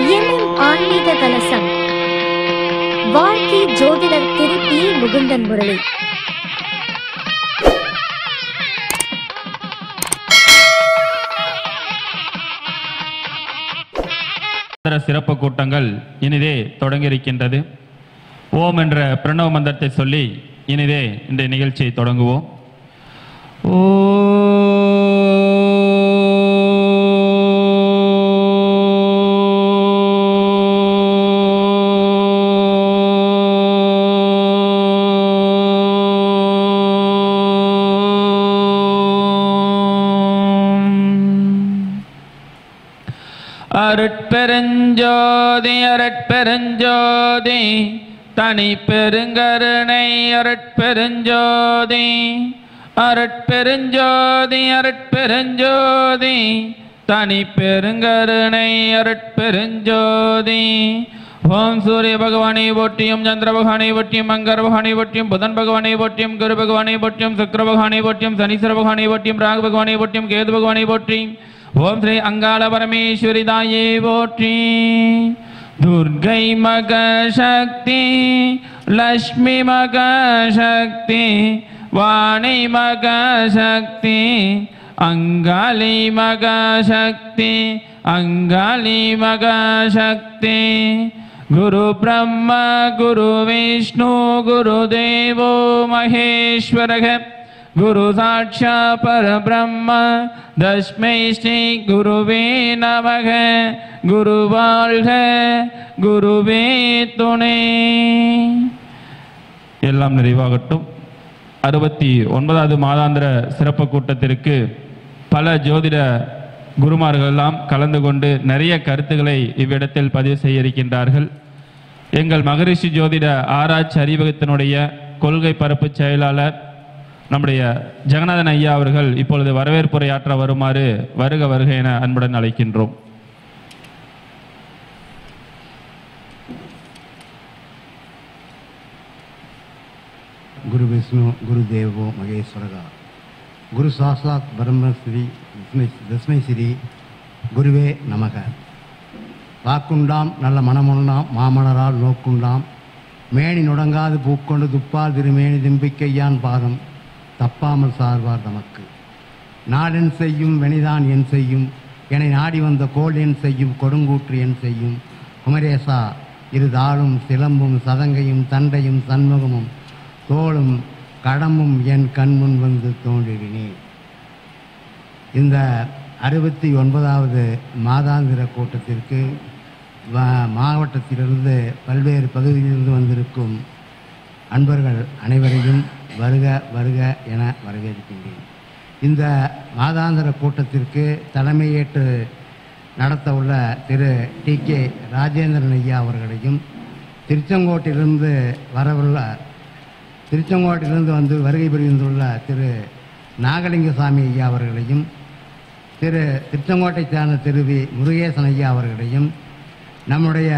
எண்ணின் ஆன்மீக கலசம். வாழ்க்கை ஜோதிடர் திரு பி. முகுந்தன் முரளி. சிறப்பு கூட்டங்கள் இனிதே தொடங்கியிருக்கின்றது. ஓம் என்ற பிரணவ மந்திரத்தை சொல்லி இனிதே இந்த நிகழ்ச்சியை தொடங்குவோம். அருட்பெருஞ்சோதி அருட்பெருஞ்சோதி தனி பெருங்கருணை அருட்பெருஞ்சோதி அருட்பெருஞ்சோதி அருட்பெருஞ்சோதி தனி பெருங்கருணை அருட்பெருஞ்சோதி. ஓம் சூரிய பகவானை போற்றியும் சந்திர பகவானை போற்றியும் மங்கர பகவானை போற்றியும் புதன் பகவானை போற்றியும் குரு பகவானை போற்றியும் சுக்கிர பகவானை போற்றியும் சனீஸ்வர பகவானை போற்றியும் ராகு பகவானை போற்றியும் கேது பகவானை போற்றி. ஓம் ஸ்ரீ அங்காள பரமேஸ்வரி தாயே போற்றி. துர்கை மகசக்தி லக்ஷ்மி மகசக்தி வாணி மகசக்தி அங்காளி மகசக்தி அங்காளி மகசக்தி. குரு பிரம்ம குரு விஷ்ணு குரு தேவோ மகேஸ்வரக குரு சாட்சாத் பரபிரம்ம தஸ்மை ஸ்ரீ குருவே நமக. குரு வாழ்க குருவே துணை. எல்லாம் நிறைவாகட்டும். 69வது மாதாந்திர சிறப்பு கூட்டத்திற்கு பல ஜோதிட குருமார்கள் எல்லாம் கலந்து கொண்டு நிறைய கருத்துக்களை இவ்விடத்தில் பதிவு செய்ய இருக்கின்றார்கள். எங்கள் மகரிஷி ஜோதிட ஆராய்ச்சி அறிவகத்தினுடைய கொள்கை பரப்பு செயலாளர் நம்முடைய ஜெகநாதன் ஐயா அவர்கள் இப்பொழுது வரவேற்புரையாற்ற வருமாறு வருக வருக என அன்புடன் அழைக்கின்றோம். குரு விஷ்ணு குரு தேவோ மகேஸ்வரகா குரு சாஸ்தாத் பிரம்மஸ்ரீ தஸ்மை ஸ்ரீ குருவே நமக. வாக்குண்டாம் நல்ல மனமுண்டாம் மாமலரால் நோக்குண்டாம் மேனி நுடங்காது பூக்கொண்டு துப்பால் திருமேனி திம்பிக்கையான் பாதம் தப்பாமல் சார்வார் தமக்கு. நாடென் செய்யும் வெனிதான் என் செய்யும் என்னை நாடி வந்த கோல் என் செய்யும் கொடுங்கூற்று என் செய்யும் குமரேசா இரு தாளும் சிலம்பும் சதங்கையும் தண்டையும் சண்முகமும் தோளும் கடமும் என் கண்முன் வந்து தோன்றினேன். இந்த 69வது மாதாந்திர கூட்டத்திற்கு மாவட்டத்திலிருந்து பல்வேறு பகுதியிலிருந்து வந்திருக்கும் அன்பர்கள் அனைவரையும் வருக வருக என வரவேற்கின்றேன். இந்த மாதாந்திர கூட்டத்திற்கு தலைமையேற்று நடத்த உள்ள திரு TK ராஜேந்திரன் ஐயா அவர்களையும் திருச்செங்கோட்டிலிருந்து வந்து வருகை புரிந்துள்ள திரு நாகலிங்கசாமி ஐயா அவர்களையும் திருச்செங்கோட்டை சார்ந்த திரு வி. முருகேசன் ஐயா அவர்களையும் நம்முடைய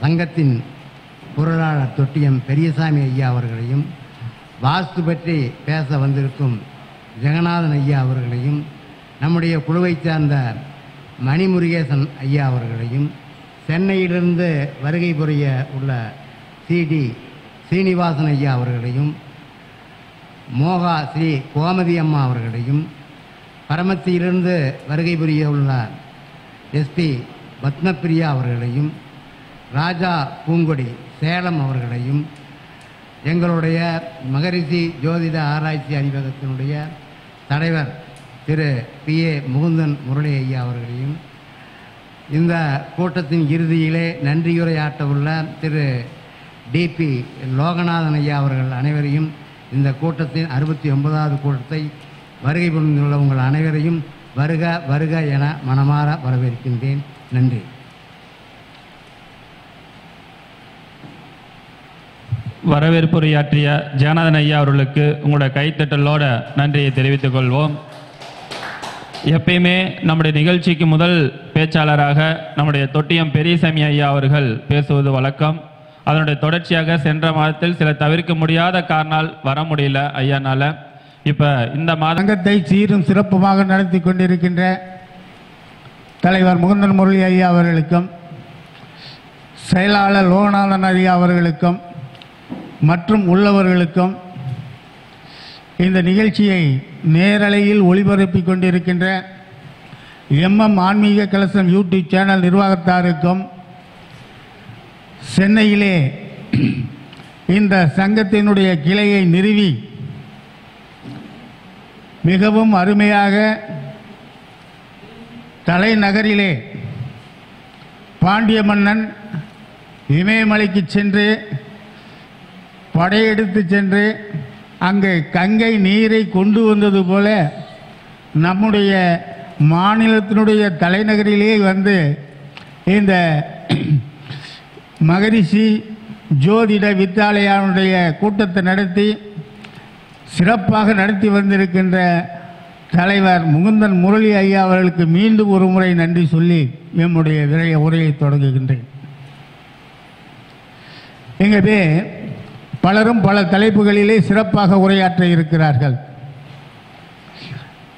சங்கத்தின் பொருளாளர் தொட்டியம் பெரியசாமி ஐயா அவர்களையும் வாஸ்து பற்றி பேச வந்திருக்கும் ஜெகநாதன் ஐயா அவர்களையும் நம்முடைய குழுவை சார்ந்த மணிமுருகேசன் ஐயா அவர்களையும் சென்னையிலிருந்து வருகை புரிய உள்ள CD சீனிவாசன் ஐயா அவர்களையும் மோகா ஸ்ரீ கோமதி அம்மா அவர்களையும் பரமத்தியிலிருந்து வருகை புரிய உள்ள SP பத்மபிரியா அவர்களையும் ராஜா பூங்கொடி சேலம் அவர்களையும் எங்களுடைய மகரிஷி ஜோதிட ஆராய்ச்சி அறிவகத்தினுடைய தலைவர் திரு PA முகுந்தன் முரளி ஐயா அவர்களையும் இந்த கூட்டத்தின் இறுதியிலே நன்றியுரையாற்ற உள்ள திரு DP லோகநாதன் ஐயா அவர்கள் அனைவரையும் இந்த கூட்டத்தின் 69வது கூட்டத்தை வருகை புரிந்துள்ள உங்கள் அனைவரையும் வருக வருக என மனமாற வரவேற்கின்றேன். நன்றி. வரவேற்புரையாற்றிய ஜெகநாதன் ஐயா அவர்களுக்கு உங்களோட கைத்தட்டலோட நன்றியை தெரிவித்துக் கொள்வோம். எப்பயுமே நம்முடைய நிகழ்ச்சிக்கு முதல் பேச்சாளராக நம்முடைய தொட்டியம் பெரியசாமி ஐயா அவர்கள் பேசுவது வழக்கம். அதனுடைய தொடர்ச்சியாக சென்ற மாதத்தில் சில தவிர்க்க முடியாத காரணால் வர முடியல ஐயானால. இப்போ இந்த சங்கத்தை சீரும் சிறப்புமாக நடத்தி கொண்டிருக்கின்ற தலைவர் முகுந்தன் முரளி ஐயா அவர்களுக்கும் செயலாளர் லோகநாதன் ஐயா அவர்களுக்கும் மற்றும் உள்ளவர்களுக்கும் இந்த நிகழ்ச்சியை நேரலையில் ஒளிபரப்பிக் கொண்டிருக்கின்ற ஆன்மீக கலசம் யூடியூப் சேனல் நிர்வாகத்தாருக்கும் சென்னையிலே இந்த சங்கத்தினுடைய கிளையை நிறுவி மிகவும் அருமையாக தலைநகரிலே பாண்டிய மன்னன் இமயமலைக்கு சென்று படையெடுத்து சென்று அங்கே கங்கை நீரை கொண்டு வந்தது போல நம்முடைய மாநிலத்தினுடைய தலைநகரிலே வந்து இந்த மகரிஷி ஜோதிட வித்யாலயாவுடைய கூட்டத்தை நடத்தி சிறப்பாக நடத்தி வந்திருக்கின்ற தலைவர் முகுந்தன் முரளி ஐயா அவர்களுக்கு மீண்டும் ஒரு முறை நன்றி சொல்லி நம்முடைய உரையை தொடங்குகின்றேன். இங்கே பலரும் பல தலைப்புகளிலே சிறப்பாக உரையாற்ற இருக்கிறார்கள்.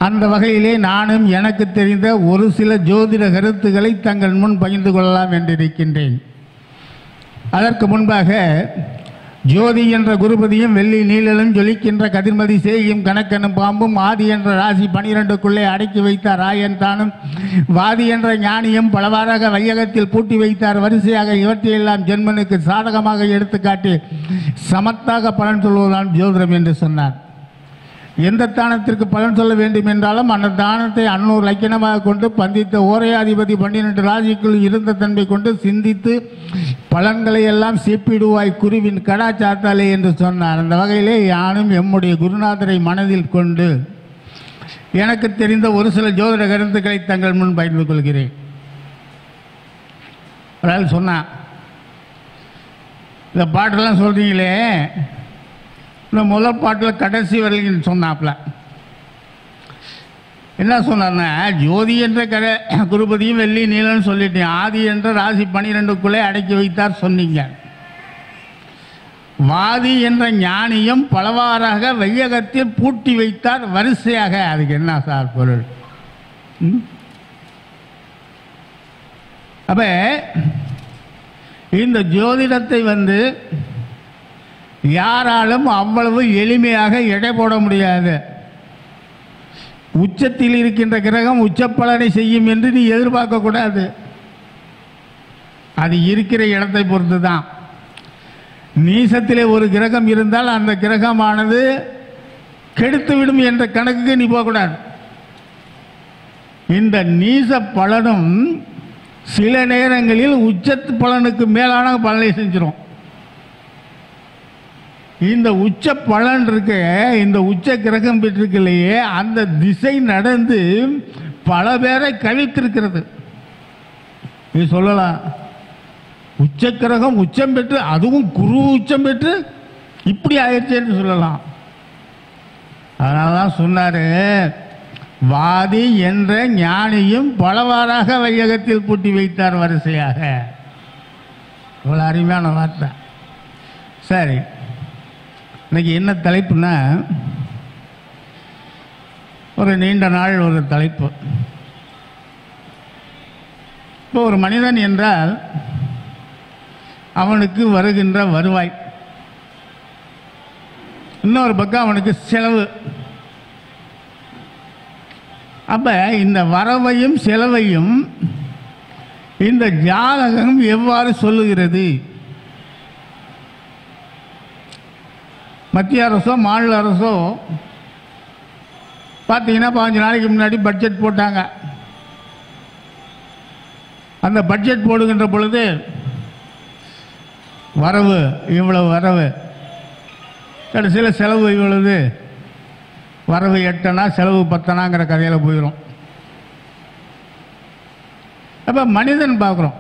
அந்த வகையிலே நானும் எனக்கு தெரிந்த ஒரு சில ஜோதிட கருத்துக்களை தங்கள் முன் பகிர்ந்து கொள்ளலாம் என்றிருக்கின்றேன். அதற்கு முன்பாக ஜோதி என்ற குருபதியும் வெள்ளி நீழலும் ஜொலிக்கின்ற கதிர்மதி சேயும் கணக்கனும் பாம்பும் ஆதி என்ற ராசி 12க்குள்ளே அடக்கி வைத்தார் ராயன் தானும் வாதி என்ற ஞானியும் பலவாறாக வையகத்தில் பூட்டி வைத்தார் வரிசையாக இவற்றையெல்லாம் ஜென்மனுக்கு சாதகமாக எடுத்துக்காட்டி சமத்தாக பலன் சொல்வதுதான் ஜோதிடம் என்று சொன்னார். எந்த தானத்திற்கு பலன் சொல்ல வேண்டும் என்றாலும் அந்த தானத்தை 600 லட்சணமாக கொண்டு பந்தித்த ஓரையாதிபதி 12 ராசிக்குள் இருந்த தன்மை கொண்டு சிந்தித்து பலன்களை எல்லாம் சீப்பிடுவாய் குருவின் கடாச்சாத்தாலே என்று சொன்னார். அந்த வகையிலே யானும் எம்முடைய குருநாதரை மனதில் கொண்டு எனக்கு தெரிந்த ஒரு சில ஜோதிட கருத்துக்களை தங்கள் முன் பகிர்ந்து கொள்கிறேன். அதாவது சொன்னான், இந்த பாட்டெல்லாம் சொல்றீங்களே, இந்த முதல் பாட்டில் கடைசி வரைக்கும் சொன்னாப்ல என்ன சொன்னார்னா, ஜோதி என்ற குருபதியும் வெள்ளி நீலன்னு சொல்லிட்டேன், ஆதி என்ற ராசி 12க்குள்ளே அடக்கி வைத்தார் சொன்னீங்க, வாதி என்ற ஞானியும் பலவாறாக வையகத்தில் பூட்டி வைத்தார் வரிசையாக. அதுக்கு என்ன சார் பொருள்? அப்ப இந்த ஜோதிடத்தை வந்து யாராலும் அவ்வளவு எளிமையாக எடை போட முடியாது. உச்சத்தில் இருக்கின்ற கிரகம் உச்ச பலனை செய்யும் என்று நீ எதிர்பார்க்க கூடாது. அது இருக்கிற இடத்தை பொறுத்து தான். நீசத்திலே ஒரு கிரகம் இருந்தால் அந்த கிரகமானது கெடுத்துவிடும் என்ற கணக்குக்கு நீ போகக்கூடாது. இந்த நீச பலனும் சில நேரங்களில் உச்சத்து பலனுக்கு மேலான பலனை செஞ்சிடும். இந்த உச்ச பலன் இருக்க, இந்த உச்ச கிரகம் பெற்றிருக்கு இல்லையே, அந்த திசை நடந்து பல பேரை கவிழ்த்திருக்கிறது. இது சொல்லலாம், உச்ச கிரகம் உச்சம் பெற்று, அதுவும் குரு உச்சம் பெற்று இப்படி ஆயிடுச்சேன்னு சொல்லலாம். அதனாலதான் சொன்னாரு, வாதி என்ற ஞானியும் பலவாறாக வையகத்தில் பூட்டி வைத்தார் வரிசையாக. இவ்வளவு அருமையான வார்த்தை. சரி, இன்னைக்கு என்ன தலைப்புனா, ஒரு நீண்ட நாள் ஒரு தலைப்பு. இப்போ ஒரு மனிதன் என்றால் அவனுக்கு வருகின்ற வருவாய், இன்னொரு பக்கம் அவனுக்கு செலவு. அப்ப இந்த வரவையும் செலவையும் இந்த ஜாதகம் எவ்வாறு சொல்லுகிறது? மத்திய அரசோ மாநில அரசோ பார்த்தீங்கன்னா 15 நாளைக்கு முன்னாடி பட்ஜெட் போட்டாங்க. அந்த பட்ஜெட் போடுகின்ற பொழுது வரவு இவ்வளவு, வரவு கடைசியில் செலவு இவ்வளவு, வரவு 8 செலவு 10ங்கிற கதையில் போயிடும். அப்போ மனிதன் பார்க்குறோம்.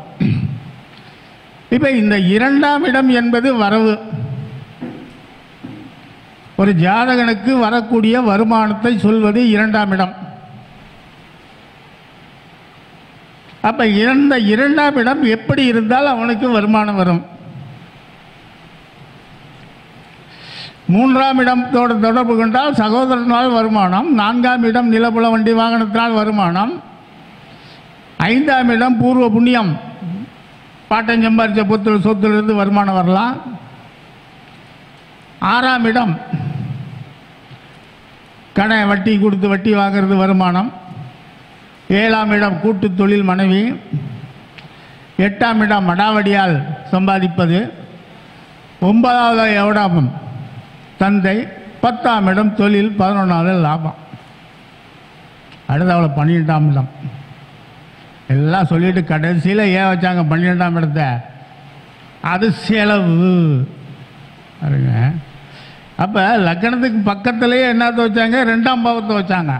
இப்போ இந்த 2ஆம் இடம் என்பது வரவு. ஒரு ஜாதகனுக்கு வரக்கூடிய வருமானத்தை சொல்வது 2ஆம் இடம். அப்ப 2ஆம் இடம் எப்படி இருந்தால் அவனுக்கு வருமானம் வரும்? மூன்றாம் இடத்தோடு தொடர்பு கொண்டால் சகோதரனால் வருமானம், நான்காம் இடம் நிலப்புல வண்டி வாகனத்தினால் வருமானம், ஐந்தாம் இடம் பூர்வ புண்ணியம், பாட்டம் சம்பாரித்த பொத்து சொத்திலிருந்து வருமானம் வரலாம், ஆறாம் இடம் கடை வட்டி கொடுத்து வட்டி வாங்கிறது வருமானம், ஏழாம் இடம் கூட்டு தொழில் மனைவி, எட்டாம் இடம் மடாவடியால் சம்பாதிப்பது, ஒன்பதாவது இடம் தந்தை, பத்தாம் இடம் தொழில், 11வது லாபம். அடுத்து அவளை 12ஆம் இடம் எல்லாம் சொல்லிட்டு கடைசியில் ஏன் வச்சாங்க 12ஆம் இடத்த? அது செலவு பாருங்க. அப்போ லக்கணத்துக்கு பக்கத்துலேயே என்னத்தை வச்சாங்க? 2ஆம் பாவத்தை வச்சாங்க.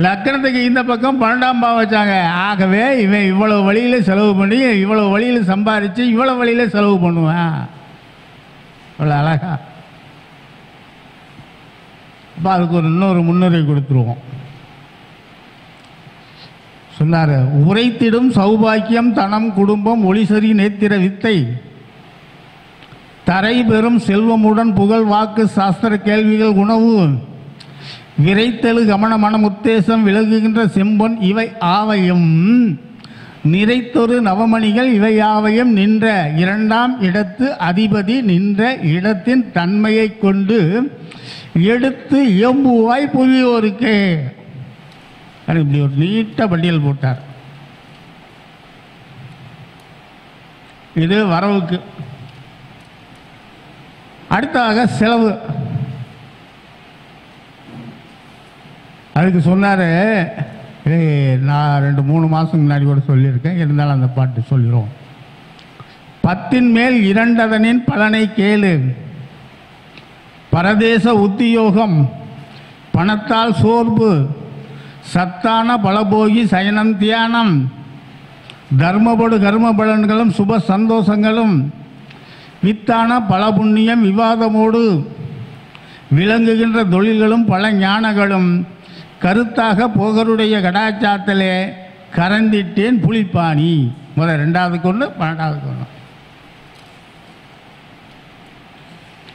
லக்கணத்துக்கு இந்த பக்கம் 12ஆம் பாவம் வச்சாங்க. ஆகவே இவன் இவ்வளவு வழியில் செலவு பண்ணி இவ்வளவு வழியில் சம்பாதிச்சு இவ்வளவு வழியில் செலவு பண்ணுவேன். அவ்வளோ அழகா. அப்போ அதுக்கு இன்னொரு முன்னுரை கொடுத்துருவோம். சொன்னார், உரைத்திடும் சௌபாக்கியம் தனம் குடும்பம் ஒளிசரி நேத்திர வித்தை தரை பெறும் செல்வமுடன் புகழ் வாக்கு சாஸ்திர கேள்விகள் உணவு விரைத்தெழு கமன மனம் உத்தேசம் விலகுகின்ற செம்பொன் இவை ஆவையும் நிறைத்தொரு நவமணிகள் இவை ஆவையும் நின்ற 2ஆம் இடத்து அதிபதி நின்ற இடத்தின் தன்மையை கொண்டு எடுத்து எம்புவாய் புரியோருக்கு. இப்படி ஒரு நீட்ட பட்டியல் போட்டார். இது வரவுக்கு. அடுத்தாக செலவு. அதுக்கு சொன்னார், நான் 2-3 மாதம் முன்னாடி கூட சொல்லியிருக்கேன், இருந்தாலும் அந்த பாட்டு சொல்லிடுவோம். 10ன் மேல் 2 பலனை கேளு, பரதேச உத்தியோகம், பணத்தால் சோர்வு, சத்தான பலபோகி சயனம் தியானம், தர்மபடு கர்ம பலன்களும் சுப சந்தோஷங்களும், வித்தான பல புண்ணியம் விவாதமோடு விளங்குகின்ற தொழில்களும் பல ஞானங்களும், கருத்தாக போகருடைய கடாச்சாத்திலே கரந்திட்டேன் புலிப்பாணி. முதல் 2வது ஒன்று 12வது ஒன்று.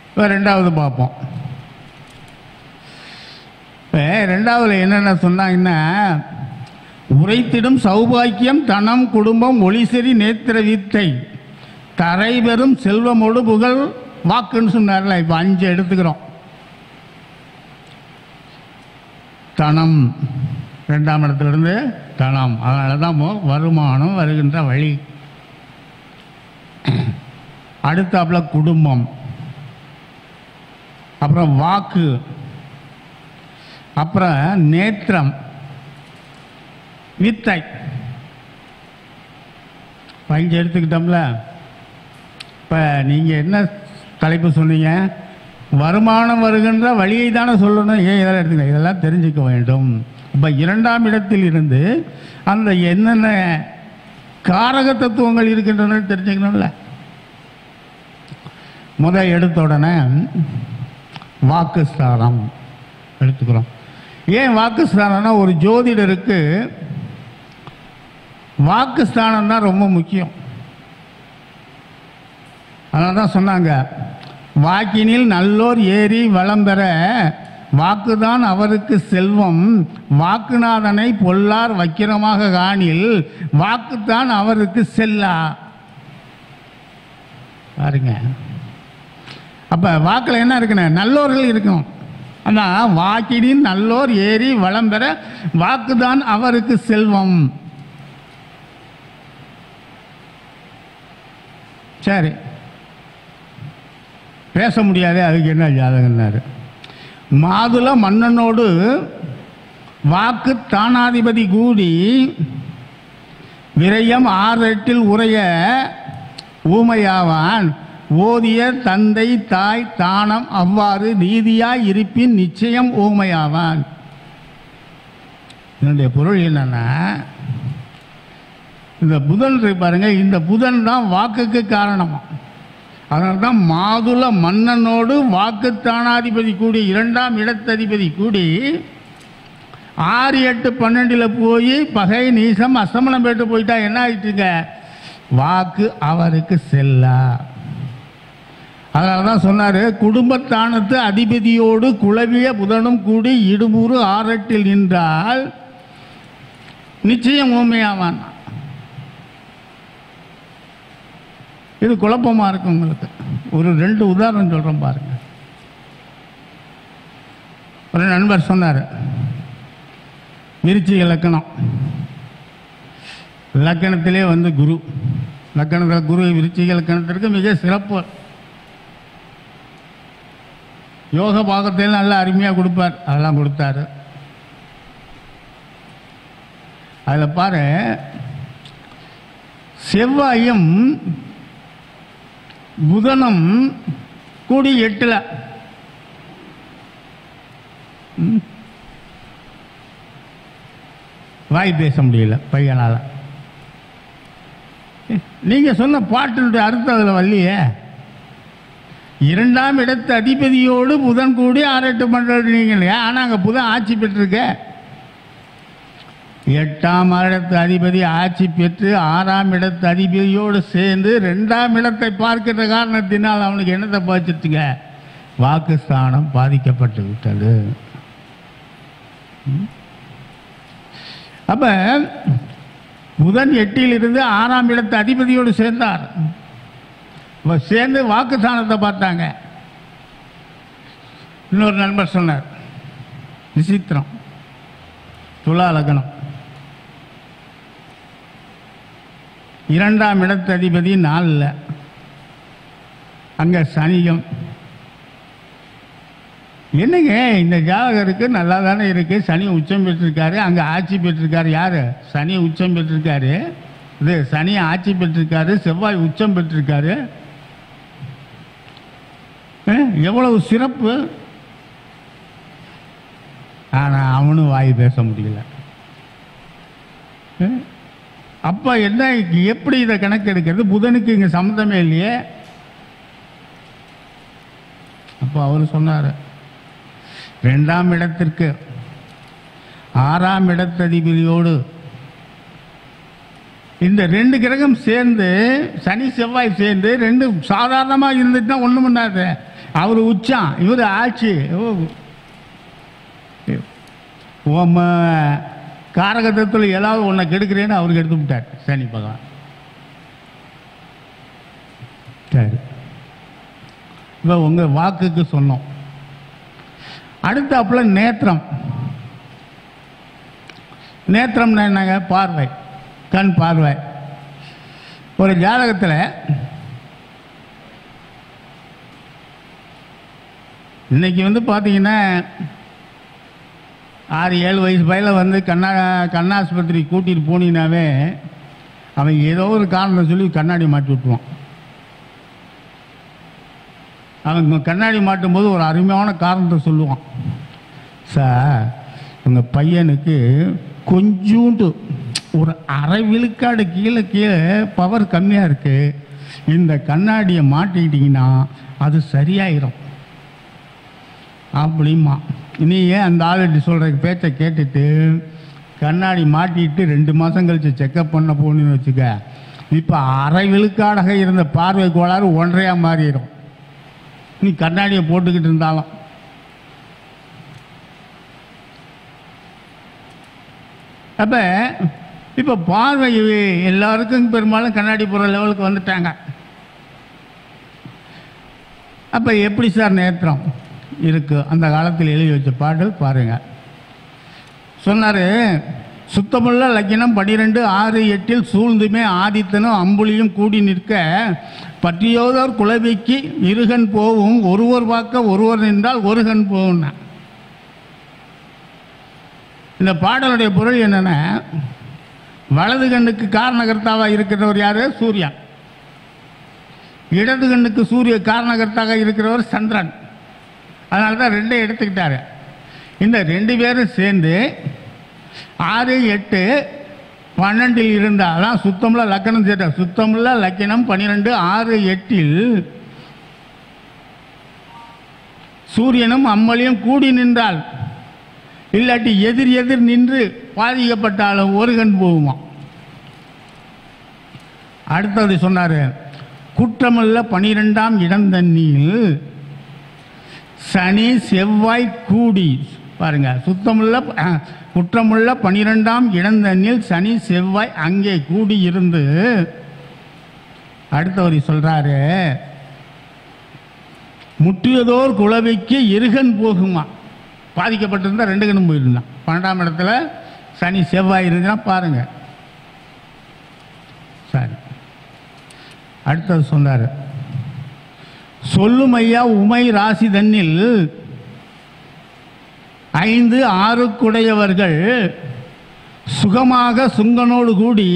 இப்போ 2வது பார்ப்போம். இப்போ 2வதுல என்னென்ன சொன்னாங்கன்னா, உரைத்திடும் சௌபாக்கியம் தனம் குடும்பம் ஒளிசரி நேத்திர வித்தை தரை பெறும் செல்வமோடு புகழ் வாக்குன்னு சொன்னார்ல. இப்போ 5 எடுத்துக்கிறோம். தனம் 2ஆம் இடத்துலேருந்து தனம், அதனால தான் வருமானம் வருகின்ற வழி. அடுத்தாப்புல குடும்பம், அப்புறம் வாக்கு, அப்புறம் நேத்திரம், வித்தை. 5 எடுத்துக்கிட்டோம்ல. இப்போ நீங்கள் என்ன தலைப்பு சொன்னீங்க? வருமானம் வருகின்ற வழியை தானே சொல்லணும். ஏன் இதெல்லாம் எடுத்துக்க? இதெல்லாம் தெரிஞ்சுக்க வேண்டும். இப்போ 2ஆம் இடத்தில் இருந்து அந்த என்னென்ன காரக தத்துவங்கள் இருக்கின்றன தெரிஞ்சுக்கணும்ல. முதல் எடுத்த உடனே வாக்குஸ்தானம் எடுத்துக்கிறோம். ஏன் வாக்குஸ்தானம்னா, ஒரு ஜோதிடருக்கு வாக்குஸ்தானம் தான் ரொம்ப முக்கியம். அதனால தான் சொன்னாங்க, வாக்கினில் நல்லோர் ஏறி வளம் பெற வாக்குதான் அவருக்கு செல்வம், வாக்குநாதனை பொல்லார் வக்கிரமாக காணில் வாக்குத்தான் அவருக்கு செல்லா. பாருங்க, அப்ப வாக்குல என்ன இருக்குன்னு? நல்லோர்கள் இருக்கணும். ஆனால் வாக்கினில் நல்லோர் ஏறி வளம் பெற வாக்குதான் அவருக்கு செல்வம். சரி, பேச முடியாது, அதுக்கு என்ன ஜாதகம்னாரு. மாதுள மன்னனோடு வாக்கு தானாதிபதி கூடி விரயம் 6-8 உரைய ஊமையாவான், ஓதிய தந்தை தாய் தானம் அவ்வாறு நீதியாய் இருப்பின் நிச்சயம் ஊமையாவான். இதனுடைய பொருள் என்னன்னா, இந்த புதன் பாருங்க, இந்த புதன் தான் வாக்குக்கு காரணமா. அதனால தான் மாதுள மன்னனோடு வாக்கு தானாதிபதி கூடி 2ஆம் இடத்ததிபதி கூடி 6, 8, 12 போய் பகை நீசம் அஸ்தமனம் பெற்று போயிட்டா என்ன ஆயிட்டுங்க? வாக்கு அவருக்கு செல்லா. அதனால தான் சொன்னார், குடும்பத்தானத்து அதிபதியோடு குழவிய புதனும் கூடி இடுமுறு ஆரட்டில் நின்றால் நிச்சயம் ஊமையாவான். இது குழப்பமாக இருக்கு உங்களுக்கு. ஒரு 2 உதாரணம் சொல்கிறேன் பாருங்க. ஒரு நண்பர் சொன்னார், விருச்சிக லக்கணம், லக்கணத்திலே குரு, லக்கணத்தில் குரு விருச்சிக லக்கணத்திற்கு மிக சிறப்பு. யோக பாகத்தில் நல்லா அருமையாக கொடுப்பார். அதெல்லாம் கொடுத்தாரு. அதில் பாரு, செவ்வாயும் புதனும் கூடி 8ல். வாய் பேச முடியல பையனால். நீங்க சொன்ன பாட்டினுடைய அர்த்தம் அதில் வரலையே. 2ஆம் இடத்து அதிபதியோடு புதன் கூடி 6-8 பண்ணுறீங்க. ஆனால் அங்கே புதன் ஆட்சி பெற்றிருக்க. 8ஆம் இடத்து அதிபதி ஆட்சி பெற்று 6ஆம் இடத்து அதிபதியோடு சேர்ந்து 2ஆம் இடத்தை பார்க்கிற காரணத்தினால் அவனுக்கு என்னத்தை பாதிச்சிருச்சுங்க? வாக்குஸ்தானம் பாதிக்கப்பட்டு விட்டது. அப்ப புதன் 8ல் இருந்து 6ஆம் இடத்து அதிபதியோடு சேர்ந்தார். சேர்ந்து வாக்குஸ்தானத்தை பார்த்தாங்க. இன்னொரு நண்பர் சொன்னார், விசித்திரம், துலா லக்னம், 2ஆம் இடத்து அதிபதி 4ல், அங்கே சனியும். என்னங்க இந்த ஜாதகருக்கு நல்லா தானே இருக்கு, சனி உச்சம் பெற்றிருக்காரு, அங்கே ஆட்சி பெற்றிருக்காரு. யாரு? சனி உச்சம் பெற்றிருக்காரு, இது சனி ஆட்சி பெற்றிருக்காரு, செவ்வாய் உச்சம் பெற்றிருக்காரு. எவ்வளவு சிறப்பு. ஆனால் அவனும் வாய் பேச முடியல. அப்போ என்ன, எப்படி இதை கணக்கு எடுக்கிறது? புதனுக்கு இங்கே சம்மந்தமே இல்லையே. அப்போ அவர் சொன்னார், 2ஆம் இடத்திற்கு 6ஆம் இடத்ததிபதியோடு இந்த 2 கிரகம் சேர்ந்து, சனி செவ்வாய் சேர்ந்து 2 சாதாரணமாக இருந்துட்டுனா ஒன்றும் பண்ணாது. அவர் உச்சம், இவர் ஆட்சி. காரகத்தில் ஏதாவது ஒன்றை கெடுக்கிறேன்னு அவருக்கு எடுத்து விட்டார் சனி பகவான். சரி, இப்போ உங்கள் வாக்குக்கு சொன்னோம். அடுத்தாப்புல நேத்திரம். நேத்திரம்னா என்னங்க? பார்வை, கண் பார்வை. ஒரு ஜாதகத்தில் இன்னைக்கு பார்த்தீங்கன்னா 6-7 வயசு பையில கண்ணாஸ்பத்திரி கூட்டிகிட்டு போனீங்கன்னாவே அவன் ஏதோ ஒரு காரணத்தை சொல்லி கண்ணாடி மாட்டி விட்டுருவான். அவன் கண்ணாடி மாட்டும்போது ஒரு அருமையான காரணத்தை சொல்லுவான். சார், உங்கள் பையனுக்கு கொஞ்சோண்டு ஒரு அரை விழுக்காடு கீழே பவர் கம்மியாக இருக்குது, இந்த கண்ணாடியை மாட்டிக்கிட்டிங்கன்னா அது சரியாயிரும் அப்படிமா. நீ ஏன் அந்த ஆளுட்டு சொல்கிற பேச்சை கேட்டுட்டு கண்ணாடி மாட்டிட்டு 2 மாதம் கழித்து செக்கப் பண்ண போகணுன்னு வச்சுக்க, இப்போ அரை விழுக்காடாக இருந்த பார்வை கோளாறு 1.5 மாறிடும். நீ கண்ணாடியை போட்டுக்கிட்டு இருந்தாலும். அப்போ இப்போ பார்வை எல்லாருக்கும் பெரும்பாலும் கண்ணாடி போகிற லெவலுக்கு வந்துட்டாங்க. அப்போ எப்படி சார் நேத்திரம் இருக்கு? அந்த காலத்தில் எழுதி வச்ச பாடல் பாருங்க. சொன்னார், சுத்தமுள்ள லக்கினம் 12, 6, 8 சூழ்ந்துமே ஆதித்தனும் அம்புலியும் கூடி நிற்க பற்றியோதோர் குலவிக்கு இருகன் போவும், ஒருவர் பார்க்க ஒருவர் நின்றால் ஒரு கண் போகும். இந்த பாடலுடைய பொருள் என்னன்னா, வலது கண்ணுக்கு காரணகர்த்தாவாக இருக்கிறவர் யாரு? சூரியன். இடது கண்ணுக்கு சூரிய காரணகர்த்தாக இருக்கிறவர் சந்திரன். அதனால தான் 2 எடுத்துக்கிட்டாரு. இந்த 2 பேரும் சேர்ந்து 6, 8, 12 இருந்தால் தான் சுத்தமுள்ள லக்கணம் சேர்த்த. சுத்தமுள்ள லக்கணம் 12, 6, 8 சூரியனும் அம்மலியும் கூடி நின்றால், இல்லாட்டி எதிர் எதிர் நின்று பாதிக்கப்பட்டாலும் ஒரு கண் போகுமா. அடுத்தது சொன்னார், குற்றமுள்ள 12ஆம் இடந்தண்ணியில் சனி செவ்வாய் கூடி, பாருங்க, குற்றமுள்ள 12ஆம் இடந்தண்ணில் சனி செவ்வாய் அங்கே கூடி இருந்து, அடுத்தவரி சொல்றாரு, முற்றியதோர் குளவிக்கு இருகன் போகுமா. பாதிக்கப்பட்டிருந்தா 2 கண்ணும் போயிருந்தான். 12ஆம் இடத்துல சனி செவ்வாய் இருந்துன்னா பாருங்க. சரி, அடுத்தது சொன்னார், சொல்லும் ஐயா உமை ராசி தன்னில் 5, 6 சுகமாக சுங்கனோடு கூடி,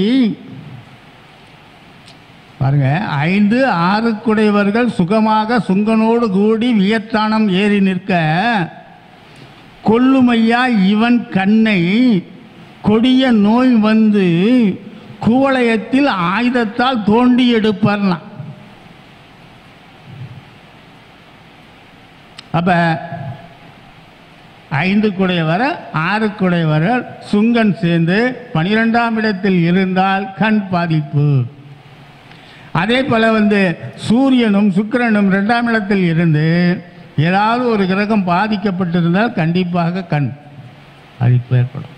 பாருங்க, 5, 6 சுகமாக சுங்கனோடு கூடி வியத்தானம் ஏறி நிற்க, கொல்லுமையா இவன் கண்ணை கொடிய நோய் வந்து குவளையத்தில் ஆயுதத்தால் தோண்டி எடுப்பார்லாம். அப்ப 5 குடையவர் 6 குடையவர் சுங்கன் சேர்ந்து 12ஆம் இடத்தில் இருந்தால் கண் பாதிப்பு. அதே போல சூரியனும் சுக்கிரனும் 2ஆம் இடத்தில் இருந்து ஏதாவது ஒரு கிரகம் பாதிக்கப்பட்டிருந்தால் கண்டிப்பாக கண் பாதிப்பு ஏற்படும்.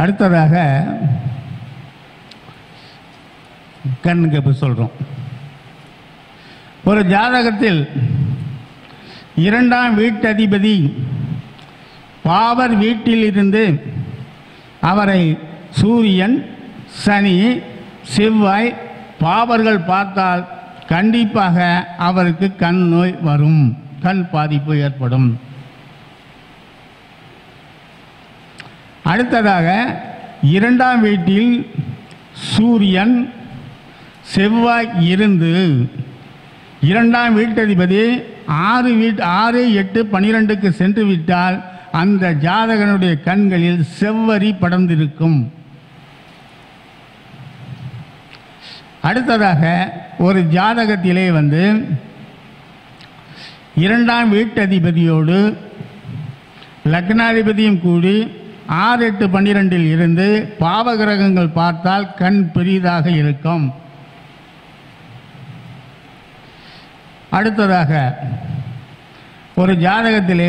அடுத்ததாக கண்ணுக்கு எப்படி சொல்றோம், ஒரு ஜாதகத்தில் 2ஆம் வீட்டதிபதி பாவர் வீட்டில் இருந்து அவரை சூரியன், சனி, செவ்வாய் பாவர்கள் பார்த்தால் கண்டிப்பாக அவருக்கு கண் நோய் வரும், கண் பாதிப்பு ஏற்படும். அடுத்ததாக 2ஆம் வீட்டில் சூரியன் செவ்வாய் இருந்து 2ஆம் வீட்டதிபதி 6, 8, 12க்கு சென்று விட்டால் அந்த ஜாதகனுடைய கண்களில் செவ்வரி படர்ந்திருக்கும். அடுத்ததாக ஒரு ஜாதகத்திலே 2ஆம் வீட்டதிபதியோடு லக்னாதிபதியும் கூடி 6, 8, 12இல் இருந்து பாவகிரகங்கள் பார்த்தால் கண் பெரிதாக இருக்கும். அடுத்ததாக ஒரு ஜாதகத்திலே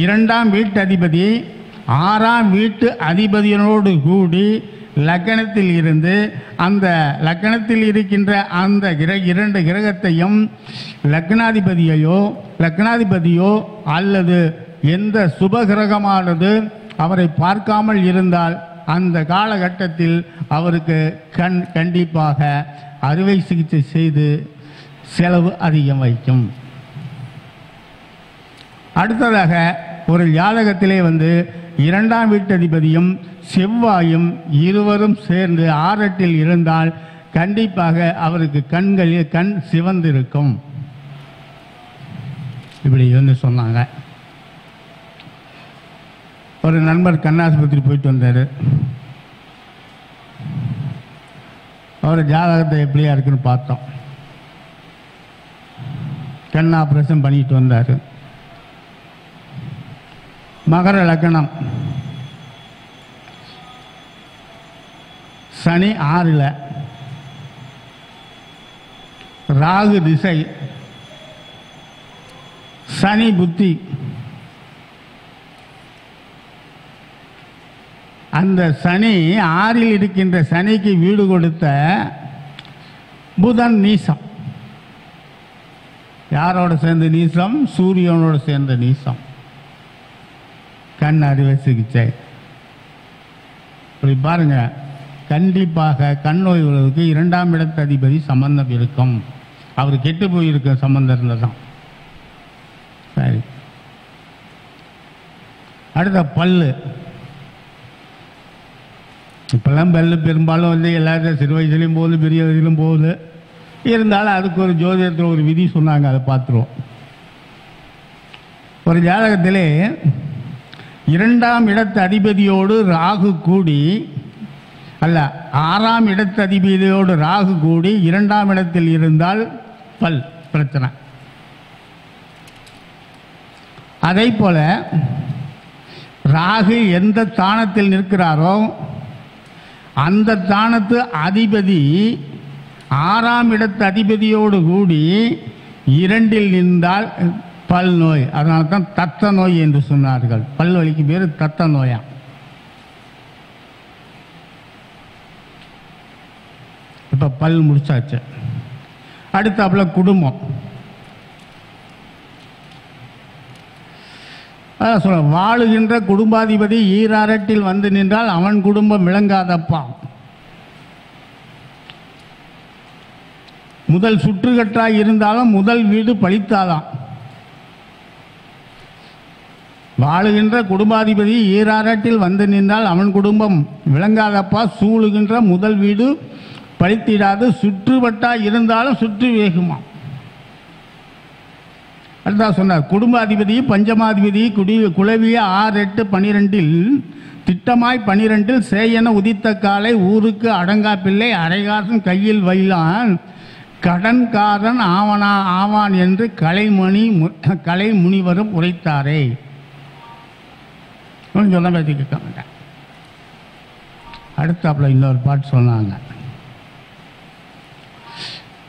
2ஆம் வீட்டதிபதி 6ஆம் வீட்டு அதிபதியோடு கூடி லக்னத்தில் இருந்து அந்த லக்னத்தில் இருக்கின்ற அந்த 2 கிரகத்தையும் லக்னாதிபதியோ அல்லது எந்த சுபகிரகமானது அவரை பார்க்காமல் இருந்தால் அந்த காலகட்டத்தில் அவருக்கு கண்டிப்பாக அறுவை சிகிச்சை செய்து செலவு அதிகம் வைக்கும். அடுத்ததாக ஒரு ஜாதகத்திலே 2ஆம் வீட்டதிபதியும் செவ்வாயும் இருவரும் சேர்ந்து 6, 8இல் இருந்தால் கண்டிப்பாக அவருக்கு கண்களில் கண் சிவந்திருக்கும். இப்படி சொன்னாங்க. ஒரு நண்பர் கண்ணாஸ்பத்திரி போயிட்டு வந்தார். அவர் ஜாதகத்தை எப்படியா இருக்குன்னு பார்த்தோம். கண் ஆப்ரேஷன் பண்ணிட்டு வந்தார். மகர லக்னம், சனி 6ல், ராகு திசை, சனி புத்தி. அந்த சனி 6ல் இருக்கின்ற சனிக்கு வீடு கொடுத்த புதன் நீசம். யாரோட சேர்ந்த நீசம்? சூரியனோட சேர்ந்த நீசம். கண் அறுவை சிகிச்சை. இப்படி பாருங்க, கண்டிப்பாக கண் நோய் வருவதற்கு 2ஆம் இடத்து அதிபதி சம்பந்தம் இருக்கும். அவர் கெட்டு போயிருக்க சம்பந்தம் இருந்ததான். சரி, அடுத்த பல்லு. இப்பெல்லாம் பல்லு பெரும்பாலும் எல்லாரும் சிறு வயசுலையும் போகுது, பெரிய வயசுலையும் போகுது. இருந்தாலும் அதுக்கு ஒரு ஜோதிடத்தில் ஒரு விதி சொன்னாங்க, அதை பார்த்துருவோம். ஒரு ஜாதகத்திலே 2ஆம் இடத்து அதிபதியோடு ராகு கூடி, அல்ல 6ஆம் இடத்து அதிபதியோடு ராகு கூடி 2ஆம் இடத்தில் இருந்தால் பல் பிரச்சனை. அதை போல ராகு எந்த ஸ்தானத்தில் நிற்கிறாரோ அந்த ஸ்தானத்து அதிபதி 6ஆம் இடத்து அதிபதியோடு கூடி 2இல் நின்றால் பல் நோய். அதனால தான் தத்த நோய் என்று சொன்னார்கள். பல் வலிக்கு பேர் தத்த நோயா. இப்போ பல் முடிச்சாச்சு. அடுத்தாப்புல குடும்பம். சொல்ல வாழுகின்ற குடும்பாதிபதி ஈராரட்டில் வந்து நின்றால் அவன் குடும்பம் விளங்காதப்பா. முதல் சுற்றுகட்டாய் இருந்தாலும் முதல் வீடு பழித்தாலாம். வாழுகின்ற குடும்பாதிபதி ஈராரட்டில் வந்து நின்றால் அவன் குடும்பம் விளங்காதப்பா. சூழுகின்ற முதல் வீடு பழித்திடாது. சுற்றுவட்டாய் இருந்தாலும் சுற்று வேகுமா. அடுத்தா சொன்னார், குடும்பாதிபதி பஞ்சமாதிபதி குலவிய 6, 8, 12இல் திட்டமாய் 12இல் சேயன உதித்த காலை ஊருக்கு அடங்கா பிள்ளை அரைகாசம் கையில் வைலான் கடன்காரன் ஆவான் என்று கலை முனிவரும் உரைத்தாரே. சொல்ல பேசி கேட்க மாட்டேன். அடுத்தாப்புல இன்னொரு பாட்டு சொன்னாங்க.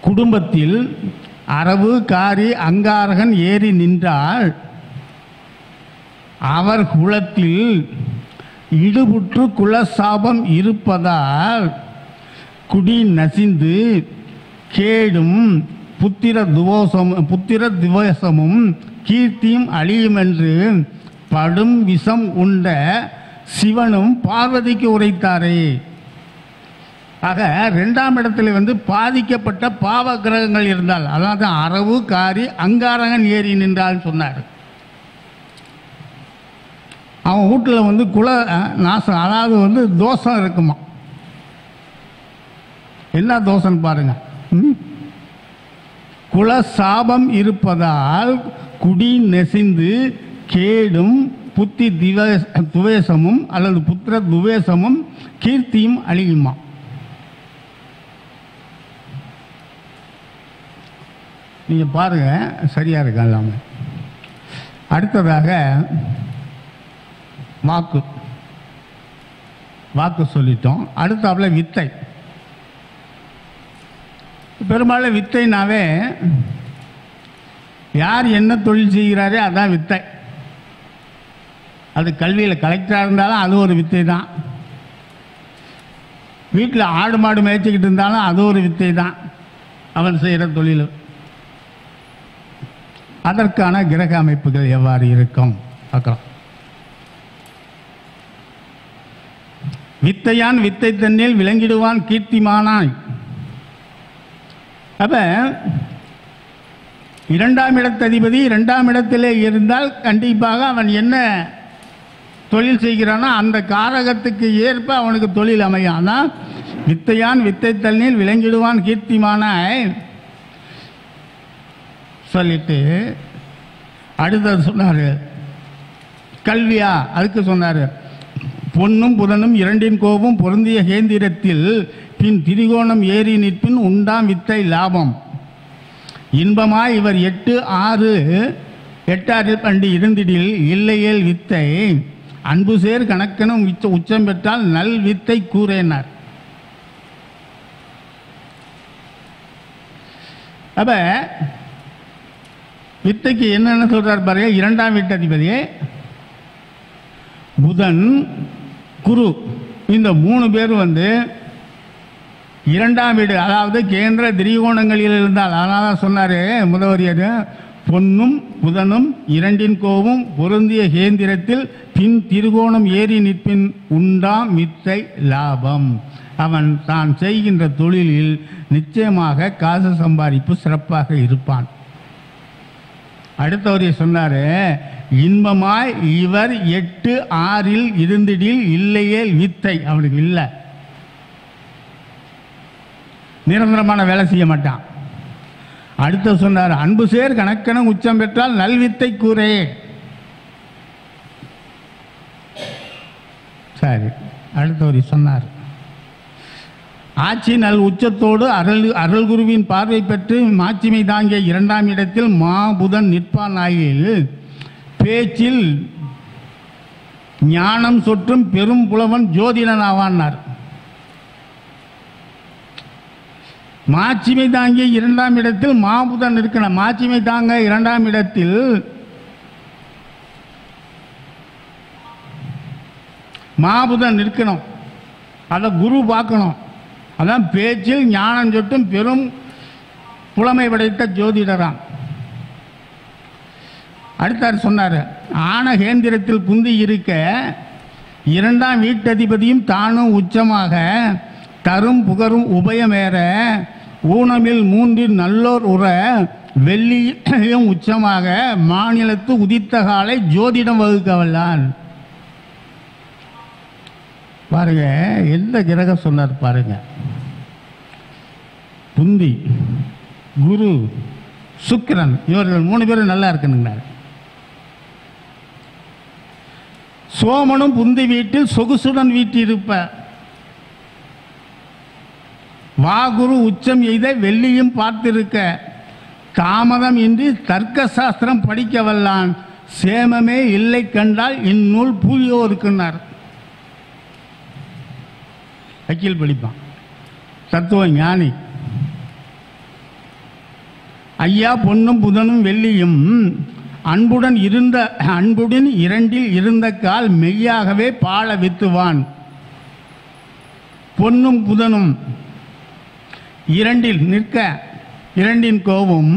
குடும்பத்தில் அரவு காரி அங்காரகன் ஏறி நின்றால் அவர் குலத்தில் இடுபுற்று குலசாபம் இருப்பதால் குடி நசிந்து கேடும் புத்திர துவேசமும் கீர்த்தியும் அழியும் என்று படும் விஷம் உண்ட சிவனும் பார்வதிக்கு உரைத்தாரே. ஆக 2ஆம் இடத்துல வந்து பாதிக்கப்பட்ட பாவ கிரகங்கள் இருந்தால், அதாவது அரவு காரி அங்காரகன் ஏறி நின்றால் சொன்னார். அவன் வீட்டில் வந்து குல நாசம், அதாவது வந்து தோஷம் இருக்குமா. என்ன தோஷம் பாருங்க. குல சாபம் இருப்பதால் குடி நெசிந்து கேடும் புத்தி துவேசமும் அல்லது புத்திர துவேசமும் கீர்த்தியும் அழியுமா. நீங்கள் பாருங்கள், சரியாக இருக்கா எல்லாமே. அடுத்ததாக வாக்கு சொல்லிட்டோம். அடுத்தாப்புல வித்தை. பெரும்பாலும் வித்தைனாவே யார் என்ன தொழில் செய்கிறாரே அதான் வித்தை. அது கல்வியில் கலெக்டராக இருந்தாலும் அது ஒரு வித்தை தான். வீட்டில் ஆடு மாடு மேய்ச்சிக்கிட்டு இருந்தாலும் அது ஒரு வித்தை தான் அவன் செய்கிற தொழில். அதற்கான கிரக அமைப்புகள் எவ்வாறு இருக்கும் பார்க்கலாம். வித்தையான் வித்தை தன்னில் விளங்கிடுவான் கீர்த்திமானாய். அப்ப 2ஆம் இடத்ததிபதி 2ஆம் இடத்திலே இருந்தால் கண்டிப்பாக அவன் என்ன தொழில் செய்கிறானோ அந்த காரகத்துக்கு ஏற்ப அவனுக்கு தொழில் அமையும். அதான் வித்தையான் வித்தை தன்னில் விளங்கிடுவான் கீர்த்திமானாய் சொல்லிட்டு அடுத்தது சொன்னார். கல்வியா, அதுக்கு சொன்னார், பொன்னும் புதனும் 2இன் கோபம் பொருந்திய கேந்திரத்தில் பின் திரிகோணம் ஏறி நிற்பின் உண்டாம் வித்தை லாபம். இன்பமாய் இவர் 8, 6, 8 பண்டி இருந்திடில் இல்லையேல் வித்தை அன்பு சேர் கணக்கனும் உச்சம் பெற்றால் நல் வித்தை கூறேனார். அப்ப வித்தைக்கு என்னென்ன சொல்றார் பாருங்க. 2ஆம் வீட்டதிபதி புதன் குரு இந்த 3 பேர் வந்து 2ஆம் வீடு, அதாவது கேந்திர திரிகோணங்களில் இருந்தால், அதனால சொன்னாரு முதல்வரியர், பொன்னும் புதனும் 2இன் கோவும் பொருந்திய கேந்திரத்தில் பின் திருகோணம் ஏறி நிற்பின் உண்டாம் வித்தை லாபம். அவன் தான் செய்கின்ற தொழிலில் நிச்சயமாக காசு சம்பாதிப்பு சிறப்பாக இருப்பான். அடுத்தவரை சொன்னாரு, இன்பமாய் இவர் 8, 6 இருந்திடில் இல்லையே வித்தை அவனுக்கு இல்லை. நிரந்தரமான வேலை செய்ய மாட்டான். அடுத்து சொன்னார், அன்பு சேர் கணக்கனும் உச்சம் பெற்றால் நல்வித்தை கூறே. சரி, அடுத்தவரை சொன்னார், ஆட்சி நல் உச்சத்தோடு அருள் குருவின் பார்வை பெற்று மாட்சிமை தாங்கிய 2ஆம் இடத்தில் மாபுதன் நிற்பான் ஆகியில் பேச்சில் ஞானம் சொற்றும் பெரும் புலவன் ஜோதிடன் ஆவான்னார். மாட்சிமை தாங்கிய 2ஆம் இடத்தில் மாபுதன் இருக்கணும். மாட்சிமை தாங்க 2ஆம் இடத்தில் மாபுதன் இருக்கணும். அதை குரு பார்க்கணும். அதான் பேச்சில் ஞானம் சொட்டும் பெரும் புலமை படைத்த ஜோதிடராம். அடுத்தார் சொன்னார், ஆனகேந்திரத்தில் புந்தி இருக்க 2ஆம் வீட்டதிபதியும் தானும் உச்சமாக தரும் புகரும் உபயமேற ஊனமில் 3 நல்லோர் உற வெள்ளியும் உச்சமாக மாநிலத்து உதித்த காலை ஜோதிடம் வகுக்க வல்லான். பாருங்க, எந்த கிரகம் சொன்னார் பாருங்க. புந்தி, குரு, சுக்கிரன், இவர்கள் 3 பேரும் நல்லா இருக்கணுங்க. சோமனும் புந்தி வீட்டில் சொகுசுடன் வீட்டிருப்ப வாகுரு உச்சம் எய்த வெள்ளியும் பார்த்திருக்க தாமதம் இன்றி தர்க்க சாஸ்திரம் படிக்க வல்லான் சேமமே இல்லை கண்டால் இந்நூல் பூயோ இருக்குன்னார். வக்கீல் படிப்பான், தத்துவ ஞானி. ஐயா பொன்னும் புதனும் வெள்ளியும் அன்புடன் 2 இருந்த கால் மெய்யாகவே பாழ வித்துவான். பொன்னும் புதனும் 2 நிற்க 2 கோவும்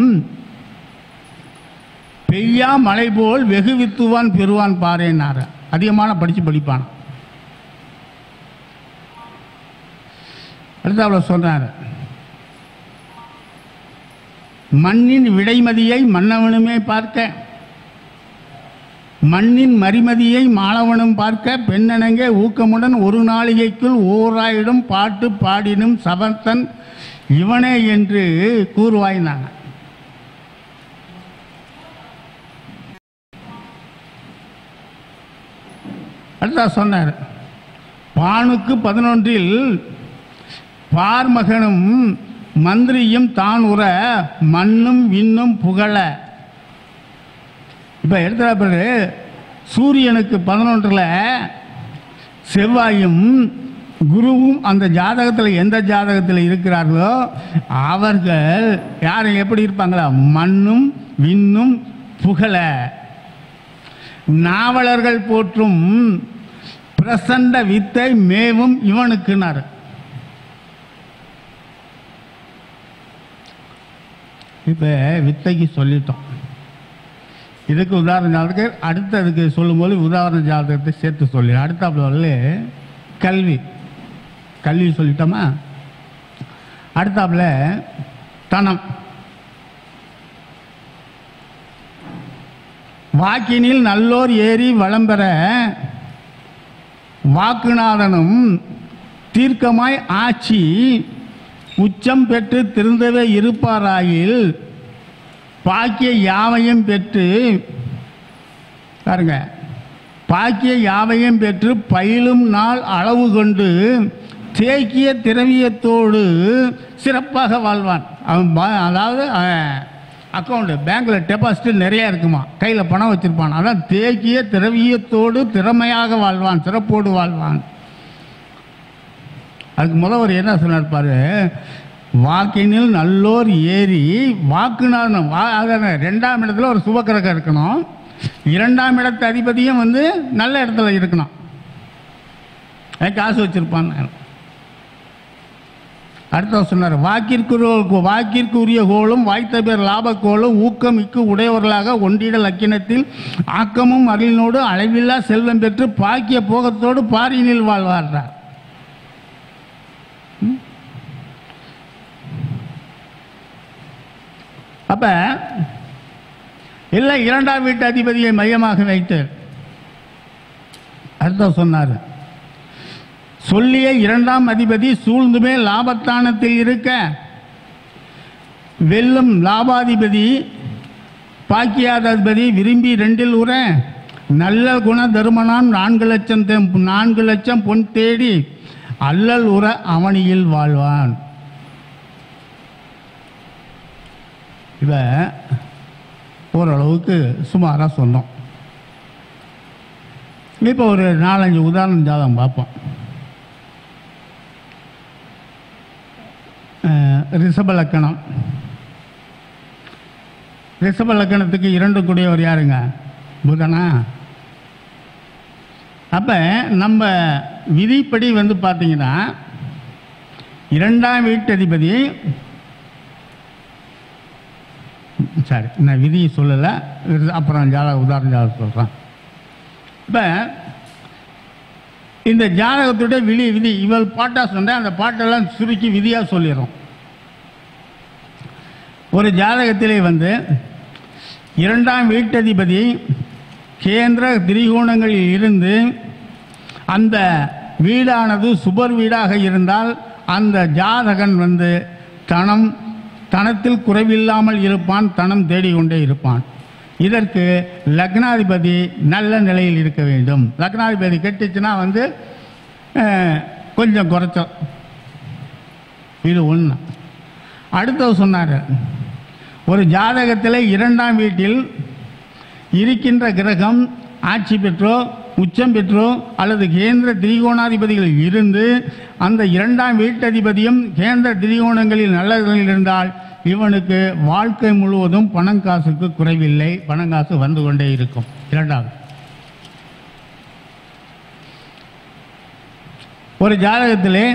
பெய்யா மலை போல் வெகு வித்துவான் பெறுவான் பாரேனார். அதிகமான படிப்பான். அடுத்து அவளை சொன்னார், மண்ணின் விடைமதியை மன்னவனுமே பார்க்க மண்ணின் மறிமதியை மாணவனும் பார்க்க பெண்ணனங்கே ஊக்கமுடன் 1 நாளிகைக்குள் 1000 பாட்டு பாடினும் சபர்த்தன் இவனே என்று கூறுவாய்னாங்க. அடுத்தா சொன்னார், பானுக்கு 11 பார்மகனும் மந்திரியும் தான் உற மண்ணும் விண்ணும் புகழ. இப்போ எடுத்துறாரு, சூரியனுக்கு 11 செவ்வாயும் குருவும் அந்த ஜாதகத்தில் எந்த ஜாதகத்தில் இருக்கிறார்களோ அவர்கள் யாரும் எப்படி இருப்பாங்களா? மண்ணும் விண்ணும் புகழ. நாவலர்கள் போற்றும் பிரசண்ட வித்தை மேவும் இவனுக்குனார். இப்போ வித்தைக்கு சொல்லிட்டோம். இதுக்கு உதாரண ஜாதகம் அடுத்ததுக்கு சொல்லும்போது உதாரண ஜாதகத்தை சேர்த்து சொல்லி அடுத்தாப்புல கல்வி சொல்லிட்டோமா? அடுத்தாப்புல தனம். வாக்கினில் நல்லோர் ஏறி வளம்பெற வாக்குநாதனும் தீர்க்கமாய் ஆட்சி உச்சம் பெற்று திருந்தவே இருப்பாராயில் பாக்கிய யாவையும் பெற்று பாருங்க, பாக்கிய யாவையும் பெற்று பயிலும் நாள் அளவு கொண்டு தேக்கிய திரவியத்தோடு சிறப்பாக வாழ்வான். அவன் அதாவது அக்கௌண்ட் பேங்க்கில் டெபாசிட் நிறையா இருக்குமா, கையில் பணம் வச்சுருப்பான். அதான் தேக்கிய திரவியத்தோடு திறமையாக வாழ்வான், சிறப்போடு வாழ்வான். அதுக்கு முதல்வர் என்ன சொன்னார் பாரு, வாக்கினில் நல்லோர் ஏறி வாக்குநாதனம். 2ஆம் இடத்துல ஒரு சுபக்கிரகம் இருக்கணும். 2ஆம் இடத்து அதிபதியும் நல்ல இடத்துல இருக்கணும். காசு வச்சிருப்பான். அடுத்த சொன்னார், வாக்கிற்கு உரிய கோளும் வாய்த்த பேர் லாபக்கோளும் ஊக்கமிக்கு உடையவர்களாக ஒன்றிட லக்கினத்தில் ஆக்கமும் அருளினோடு அளவில்லா செல்வம் பெற்று பாக்கிய போகத்தோடு பாரினில் வாழ்வார்கள். அப்ப இல்லை 2ஆம் வீட்டு அதிபதியை மையமாக வைத்து அர்த்தம் சொன்னார். சொல்லிய 2ஆம் அதிபதி சூழ்ந்துமே லாபத்தானத்தில் இருக்க வெல்லும் லாபாதிபதி பாக்கியாதிபதி விரும்பி 2 உற நல்ல குண தருமனான் 4 லட்சம் பொன் தேடி அல்லல் உற அவனியில் வாழ்வான். இவ ஓரளவுக்கு சுமாராக சொன்னோம். இப்போ ஒரு 4-5 உதாரணம் ஜாதகம் பார்ப்போம். ரிஷப லக்கணம். ரிஷப லக்கணத்துக்கு 2 கூடியவர் யாருங்க? புதனா. அப்போ நம்ம விதிப்படி வந்து பார்த்தீங்கன்னா 2ஆம் வீட்டதிபதி, சரி நான் விதியை சொல்லலை, அப்புறம் உதாரண ஜாதகம் சொல்கிறேன். இப்போ இந்த ஜாதகத்துடைய விதி இவள் பாட்டாக சொன்னால் அந்த பாட்டெல்லாம் சுருக்கி விதியாக சொல்லிடும். ஒரு ஜாதகத்திலே வந்து 2ஆம் வீட்டதிபதி கேந்திர திரிகோணங்களில் இருந்து அந்த வீடானது சுபர் வீடாக இருந்தால் அந்த ஜாதகன் வந்து தனத்தில் குறைவில்லாமல் இருப்பான், தனம் தேடிக்கொண்டே இருப்பான். இதற்கு லக்னாதிபதி நல்ல நிலையில் இருக்க வேண்டும். லக்னாதிபதி கெட்டுச்சுன்னா வந்து கொஞ்சம் குறைச்சோம். இது ஒன்று. அடுத்தது சொன்னார், ஒரு ஜாதகத்தில் 2ஆம் வீட்டில் இருக்கின்ற கிரகம் ஆட்சி பெற்றோ உச்சம் பெற்றோ அல்லது கேந்திர திரிகோணாதிபதிகள் இருந்து அந்த 2ஆம் வீட்டதிபதியும் கேந்திர திரிகோணங்களில் நல்ல நிலையில் இருந்தால் இவனுக்கு வாழ்க்கை முழுவதும் பணங்காசுக்கு குறைவில்லை, பணங்காசு வந்து கொண்டே இருக்கும். 2வது, ஒரு ஜாதகத்திலே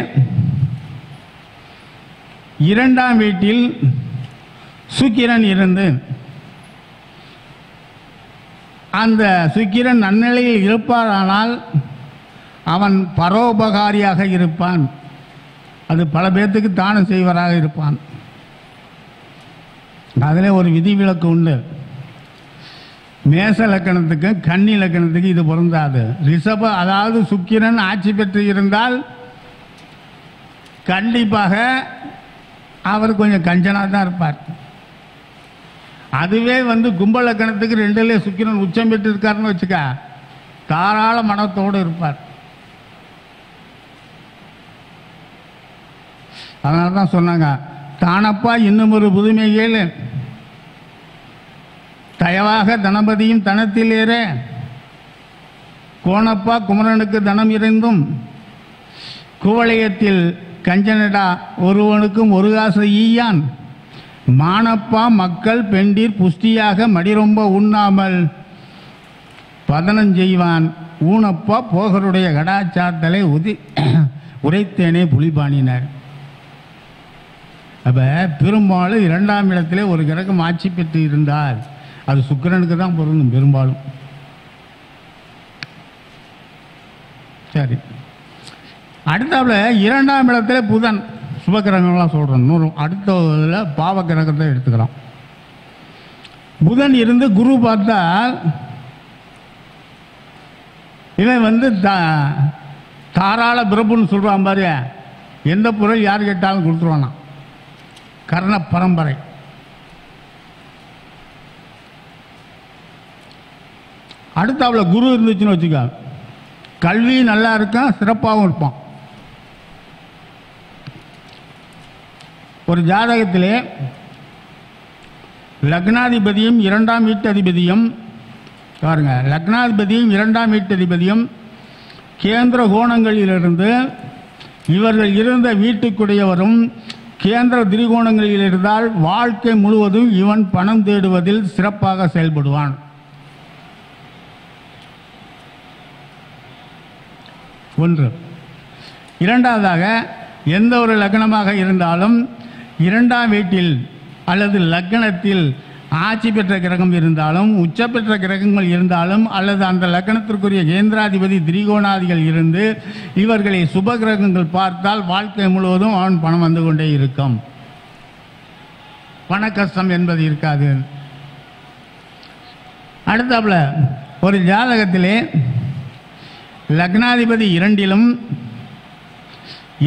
2ஆம் வீட்டில் சுக்கிரன் இருந்து அந்த சுக்கிரன் நன்னிலையில் இருப்பாரானால் அவன் பரோபகாரியாக இருப்பான். அது பல பேர்த்துக்கு தானம் செய்வராக இருப்பான். அதில் ஒரு விதிவிலக்கு உண்டு. மேச லக்கணத்துக்கு கன்னி லக்கணத்துக்கு இது பொருந்தாது. ரிஷப அதாவது சுக்கிரன் ஆட்சி பெற்று இருந்தால் கண்டிப்பாக அவர் கொஞ்சம் கஞ்சனாக தான் இருப்பார். அதுவே வந்து கும்ப லக்கணத்துக்கு 2லே சுக்கிரன் உச்சம் பெற்று இருக்காருன்னு வச்சுக்க, தாராள மனத்தோடு இருப்பார். அதனால தான் சொன்னாங்க, தானப்பா இன்னும் ஒரு புதுமை கேளு, தயவாக தனபதியும் தனத்தில் ஏற, கோணப்பா குமரனுக்கு தனம் இருந்தும் குவளையத்தில் கஞ்சனடா ஒருவனுக்கும் ஒரு காசு ஈயான், மானப்பா மக்கள் பெண்டீர் புஷ்டியாக மடிரொம்ப உண்ணாமல் பதனம் செய்வான், ஊனப்பா போகருடைய கடாச்சாத்தலை உரைத்தேனே புலிபாணினர். அப்போ பெரும்பாலும் 2ஆம் இடத்திலே ஒரு கிரகம் ஆட்சி பெற்று இருந்தால் அது சுக்கிரனுக்கு தான் பொருந்தும் பெரும்பாலும். சரி, அடுத்தாப்புல 2ஆம் இடத்துல புதன், சுபகிரகங்கள்லாம் சொல்கிறோம். அடுத்த இதில் பாவ கிரகத்தை எடுத்துக்கிறோம். புதன் இருந்து குரு பார்த்தால் இவன் வந்து தாராள பிரபுன்னு சொல்கிறான் பாரு, எந்த பொருள் யார் கேட்டாலும் கொடுத்துருவானா, கர்ண பரம்பரை. அடுத்தாப்புல குரு இருந்துச்சுன்னு வச்சுக்க, கல்வி நல்லா இருக்கான், சிறப்பாகவும் இருப்பான். ஒரு ஜாதகத்திலே லக்னாதிபதியும் 2ஆம் வீட்டதிபதியும் பாருங்க, லக்னாதிபதியும் 2ஆம் வீட்டதிபதியும் கேந்திர கோணங்களிலிருந்து இவர்கள் இருந்த வீட்டுக்குடையவரும் கேந்திர திரிகோணங்களில் இருந்தால் வாழ்க்கை முழுவதும் இவன் பணம் தேடுவதில் சிறப்பாக செயல்படுவான். ஒன்று. இரண்டாவதாக, எந்த ஒரு லக்னமாக இருந்தாலும் 2ஆம் வீட்டில் அல்லது லக்னத்தில் ஆட்சி பெற்ற கிரகம் இருந்தாலும் உச்ச பெற்ற கிரகங்கள் இருந்தாலும் அல்லது அந்த லக்னத்திற்குரிய கேந்திராதிபதி திரிகோணாதிகள் இருந்து இவர்களை சுப கிரகங்கள் பார்த்தால் வாழ்க்கை முழுவதும் அவன் பணம் வந்து கொண்டே இருக்கும், பண கஷ்டம் என்பது இருக்காது. அடுத்தாப்புல ஒரு ஜாதகத்திலே லக்னாதிபதி 2லும்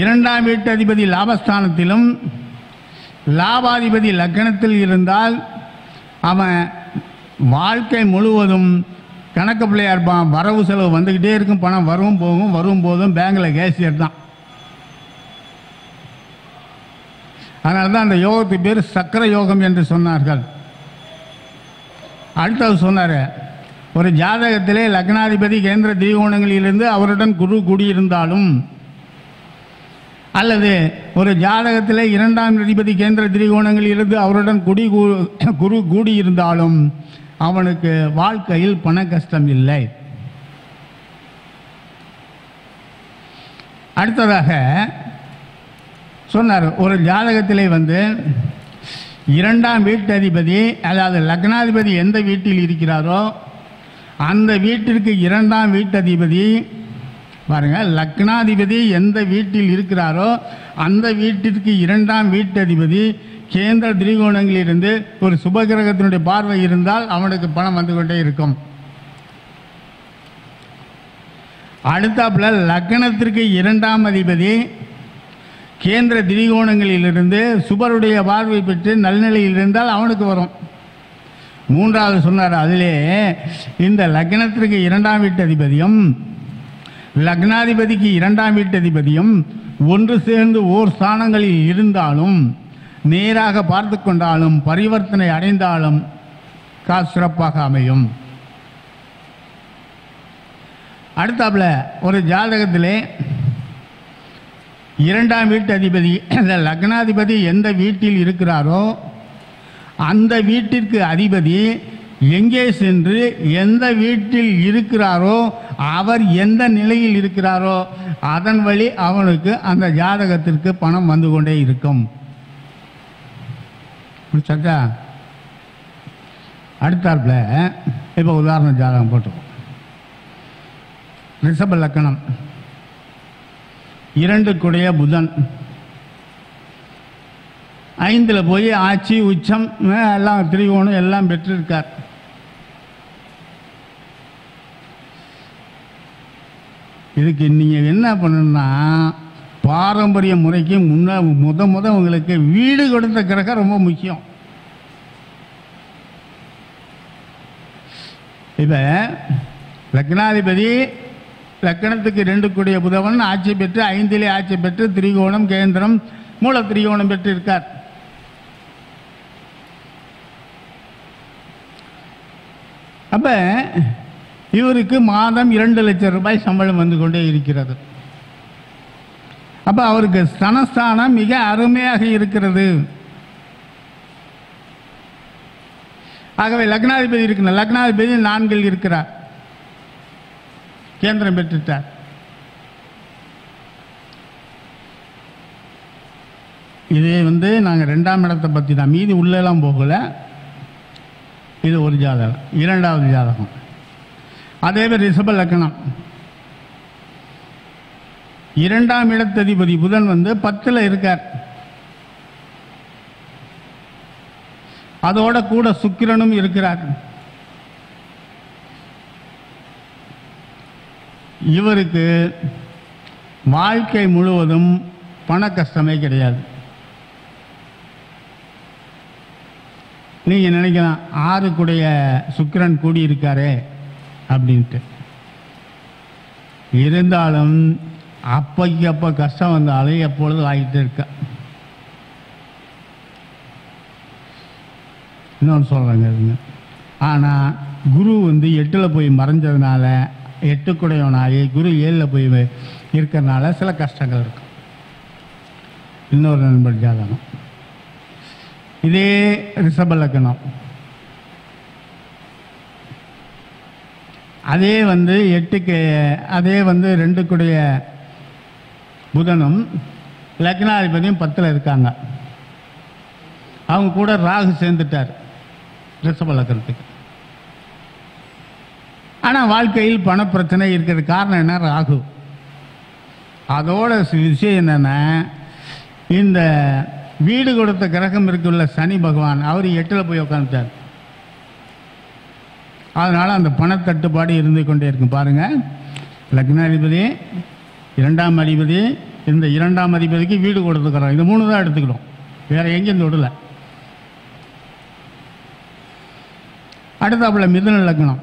2ஆம் வீட்டு அதிபதி லாபஸ்தானத்திலும் லாபாதிபதி லக்னத்தில் இருந்தால் அவன் வாழ்க்கை முழுவதும் கணக்கு பிள்ளையா இருப்பான். வரவு செலவு வந்துக்கிட்டே இருக்கும், பணம் வரும் போகும், வரும் போதும் பேங்கில் கேஷியர் தான். அதனால தான் அந்த யோகத்துக்கு பேர் சக்கர யோகம் என்று சொன்னார்கள். அடுத்தது சொன்னார், ஒரு ஜாதகத்திலே லக்னாதிபதி கேந்திர திரிகோணங்களிலிருந்து அவருடன் குரு கூடியிருந்தாலும் அல்லது ஒரு ஜாதகத்தில் 2ஆம் அதிபதி கேந்திர திரிகோணங்கள் இருந்து அவருடன் குரு கூடியிருந்தாலும் அவனுக்கு வாழ்க்கையில் பண கஷ்டம் இல்லை. அடுத்ததாக சொன்னார், ஒரு ஜாதகத்திலே 2ஆம் வீட்டு அதிபதி, அதாவது லக்னாதிபதி எந்த வீட்டில் இருக்கிறாரோ அந்த வீட்டிற்கு 2ஆம் வீட்டு அதிபதி பாருங்க, லக்னாதிபதி எந்த வீட்டில் இருக்கிறாரோ அந்த வீட்டிற்கு 2ஆம் வீட்டு அதிபதி கேந்திர திரிகோணங்களிலிருந்து ஒரு சுபகிரகத்தினுடைய பார்வை இருந்தால் அவனுக்கு பணம் வந்து கொண்டே இருக்கும். அடுத்தாப்புல லக்னத்திற்கு 2ஆம் அதிபதி கேந்திர திரிகோணங்களிலிருந்து சுபருடைய பார்வை பெற்று நல்நிலையில் இருந்தால் அவனுக்கு வரும். 3வது சொன்னார், அதிலே இந்த லக்னத்திற்கு 2ஆம் வீட்டு அதிபதியும் லக்னாதிபதிக்கு 2ஆம் வீட்டு அதிபதியும் ஒன்று சேர்ந்து ஓர் ஸ்தானங்களில் இருந்தாலும் நேராக பார்த்து கொண்டாலும் பரிவர்த்தனை அடைந்தாலும் காசு சிறப்பாக அமையும். அடுத்தாப்புல ஒரு ஜாதகத்திலே 2ஆம் வீட்டு அதிபதி லக்னாதிபதி எந்த வீட்டில் இருக்கிறாரோ அந்த வீட்டிற்கு அதிபதி எங்கே சென்று எந்த வீட்டில் இருக்கிறாரோ அவர் எந்த நிலையில் இருக்கிறாரோ அதன் வழி அவனுக்கு அந்த ஜாதகத்திற்கு பணம் வந்து கொண்டே இருக்கும். அடுத்தாப்புல இப்போ உதாரண ஜாதகம் போட்டுருவோம். ரிஷப லக்கணம், 2 புதன் 5ல் போய் ஆட்சி உச்சம் எல்லாம் திரிகோணம் எல்லாம் பெற்றிருக்கார். இதுக்கு நீங்கள் என்ன பண்ணணும்னா பாரம்பரிய முறைக்கு முத உங்களுக்கு வீடு கொடுத்த கிரகம் ரொம்ப முக்கியம். இப்போ லக்னாதிபதி லக்கணத்துக்கு 2 புதவன் ஆட்சி பெற்று 5லே ஆட்சி பெற்று திரிகோணம் கேந்திரம் மூல திரிகோணம் பெற்று இருக்கார். அப்ப இவருக்கு மாதம் 2 லட்சம் ரூபாய் சம்பளம் வந்து கொண்டே இருக்கிறது. அப்ப அவருக்கு ஸ்தனஸ்தானம் மிக அருமையாக இருக்கிறது. ஆகவே லக்னாதிபதி இருக்கிறார், லக்னாதிபதி 4ல் இருக்கிறார், கேந்திரம் பெற்றுட்டார். இதே நாங்கள் 2ஆம் இடத்தை பற்றி தான், மீதி உள்ளெல்லாம் போகல. இது ஒரு ஜாதகம். 2வது ஜாதகம் அதே மாதிரி ரிஷப லக்னம், 2ஆம் இடத்ததிபதி புதன் 10ல் இருக்கார். அதோட கூட சுக்கிரனும் இருக்கிறார். இவருக்கு வாழ்க்கை முழுவதும் பண கஷ்டமே கிடையாது. நீங்கள் நினைக்கலாம் 6 சுக்கிரன் கூடியிருக்காரே அப்படின்ட்டு. இருந்தாலும் அப்பைக்கு அப்போ கஷ்டம் வந்தாலும் எப்பொழுதும் ஆகிட்டு இருக்க. இன்னொன்று சொல்கிறேங்க, ஆனால் குரு 8ல் போய் மறைஞ்சதுனால 8 குரு 7ல் போய் இருக்கிறதுனால சில கஷ்டங்கள் இருக்கும். இன்னொரு நண்பர் ஜாதகம் இதே ரிஷப லக்னம், அதே 8க்கு அதே 2 புதனும் லக்னாதிபதியும் 10ல் இருக்காங்க. அவங்க கூட ராகு சேர்ந்துட்டார் ரிஷப லக்னத்துக்கு. ஆனால் வாழ்க்கையில் பணப்பிரச்சனை இருக்கிறது. காரணம் என்ன? ராகு. அதோட விஷயம் என்னென்னா, இந்த வீடு கொடுத்த கிரகம் இருக்குள்ள சனி பகவான் அவர் 8ல் போய் உட்காந்துட்டார். அதனால் அந்த பணத்தட்டுப்பாடு இருந்து கொண்டே இருக்கும். பாருங்கள், லக்னாதிபதி 2ஆம் அதிபதி, இந்த 2ஆம் அதிபதிக்கு வீடு கொடுத்துக்கிறோம். இந்த 3 தான் எடுத்துக்கிறோம், வேற எங்கேயும் விடல. அடுத்தாப்புல மிதுன லக்னம்.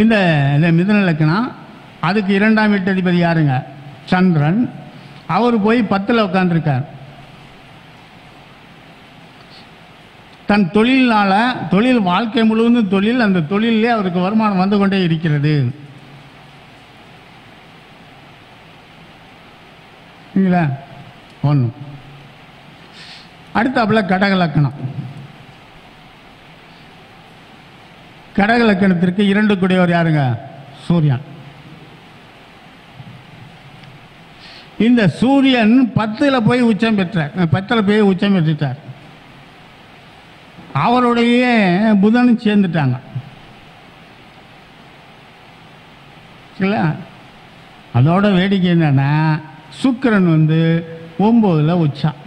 இந்த மிதுன லக்னம் அதுக்கு 2ஆம் வீட்டு அதிபதி யாருங்க? சந்திரன். அவர் போய் 10ல் உட்காந்துருக்கார். தன் தொழிலினால, தொழில் வாழ்க்கை முழுவதும் தொழில், அந்த தொழிலே அவருக்கு வருமானம் வந்து கொண்டே இருக்கிறது. இல்லைங்களா? ஒன்று. அடுத்தாப்புல கடக லக்கணம். கடக லக்கணத்திற்கு 2 கூடியவர் யாருங்க? சூரியன். இந்த சூரியன் 10ல் போய் உச்சம் பெற்றார். 10ல் போய் உச்சம் பெற்றுட்டார். அவருடைய புதனும் சேர்ந்துட்டாங்க. இல்லை, அதோட வேடிக்கை என்னன்னா சுக்கிரன் 9ல் உச்சம்.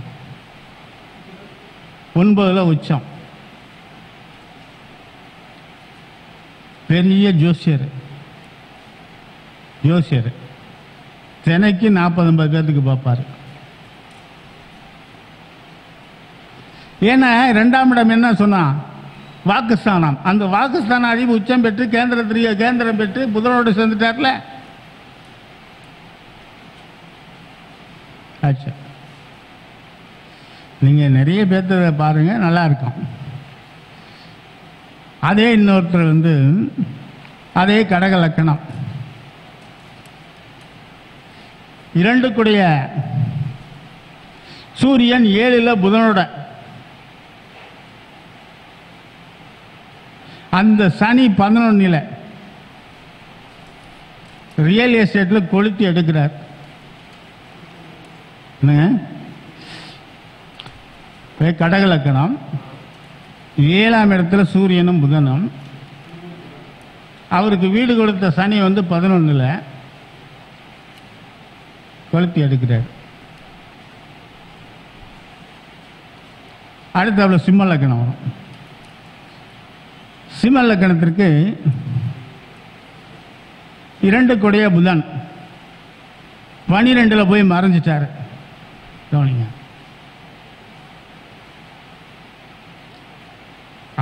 9ல் உச்சம். பெரிய ஜோசியர். தினைக்கு 40-50 பேர்த்துக்கு பார்ப்பார். ஏன்னா 2ஆம் இடம் என்ன சொன்னான்? வாக்குஸ்தானம். அந்த வாக்குஸ்தான அதிபதி உச்சம் பெற்று கேந்திரம் பெற்று புதனோடு சேர்ந்துட்டார்ல. ஆச்சா, நீங்க நிறைய பேர்த்த பாருங்க, நல்லா இருக்கும். அதே இன்னொருத்தர் அதே கடக லக்கணம். 2 கூடிய சூரியன் 7ல் புதனோட, அந்த சனி 11ல் ரியல் எஸ்டேட்ல கொளுத்தி எடுக்கிறார். கடக லக்கணம். 7ஆம் இடத்துல சூரியனும் புதனும். அவருக்கு வீடு கொடுத்த சனி 11ல் கொளுத்தி எடுக்கிறார். அடுத்து அவ்வளோ சிம்ம லக்கணம் வரும். சிம்ம லக்கணத்திற்கு 2 கூடிய புதன் 12ல் போய் மறைஞ்சிட்டார். கவனிங்க,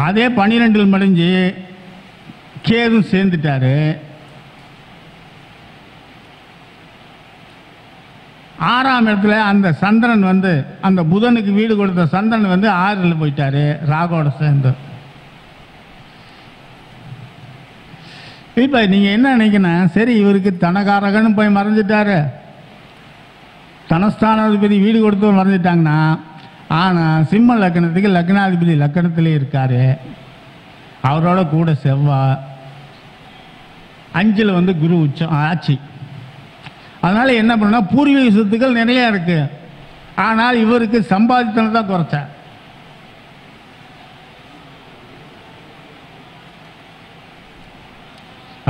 அதே 12ல் மறைஞ்சு கேது சேர்ந்துட்டாரு. 6ஆம் இடத்துல அந்த சந்திரன் அந்த புதனுக்கு வீடு கொடுத்த சந்திரன் 6ல் போயிட்டாரு ராகோட சேர்ந்து. இப்போ நீங்க என்ன நினைக்கணும்? சரி, இவருக்கு தனகாரகன்னு போய் மறைஞ்சிட்டாரு, தனஸ்தானாதிபதி வீடு கொடுத்து மறைஞ்சிட்டாங்கன்னா, ஆனால் சிம்ம லக்கணத்துக்கு லக்னாதிபதி லக்கணத்திலே இருக்காரு. அவரோட கூட செவ்வாய், 5ல் குரு உச்சம் ஆட்சி. அதனால என்ன பண்ணா, பூர்வீக சொத்துக்கள் நிறைய இருக்கு. ஆனால் இவருக்கு சம்பாதித்தன தான் குறைச்சார்.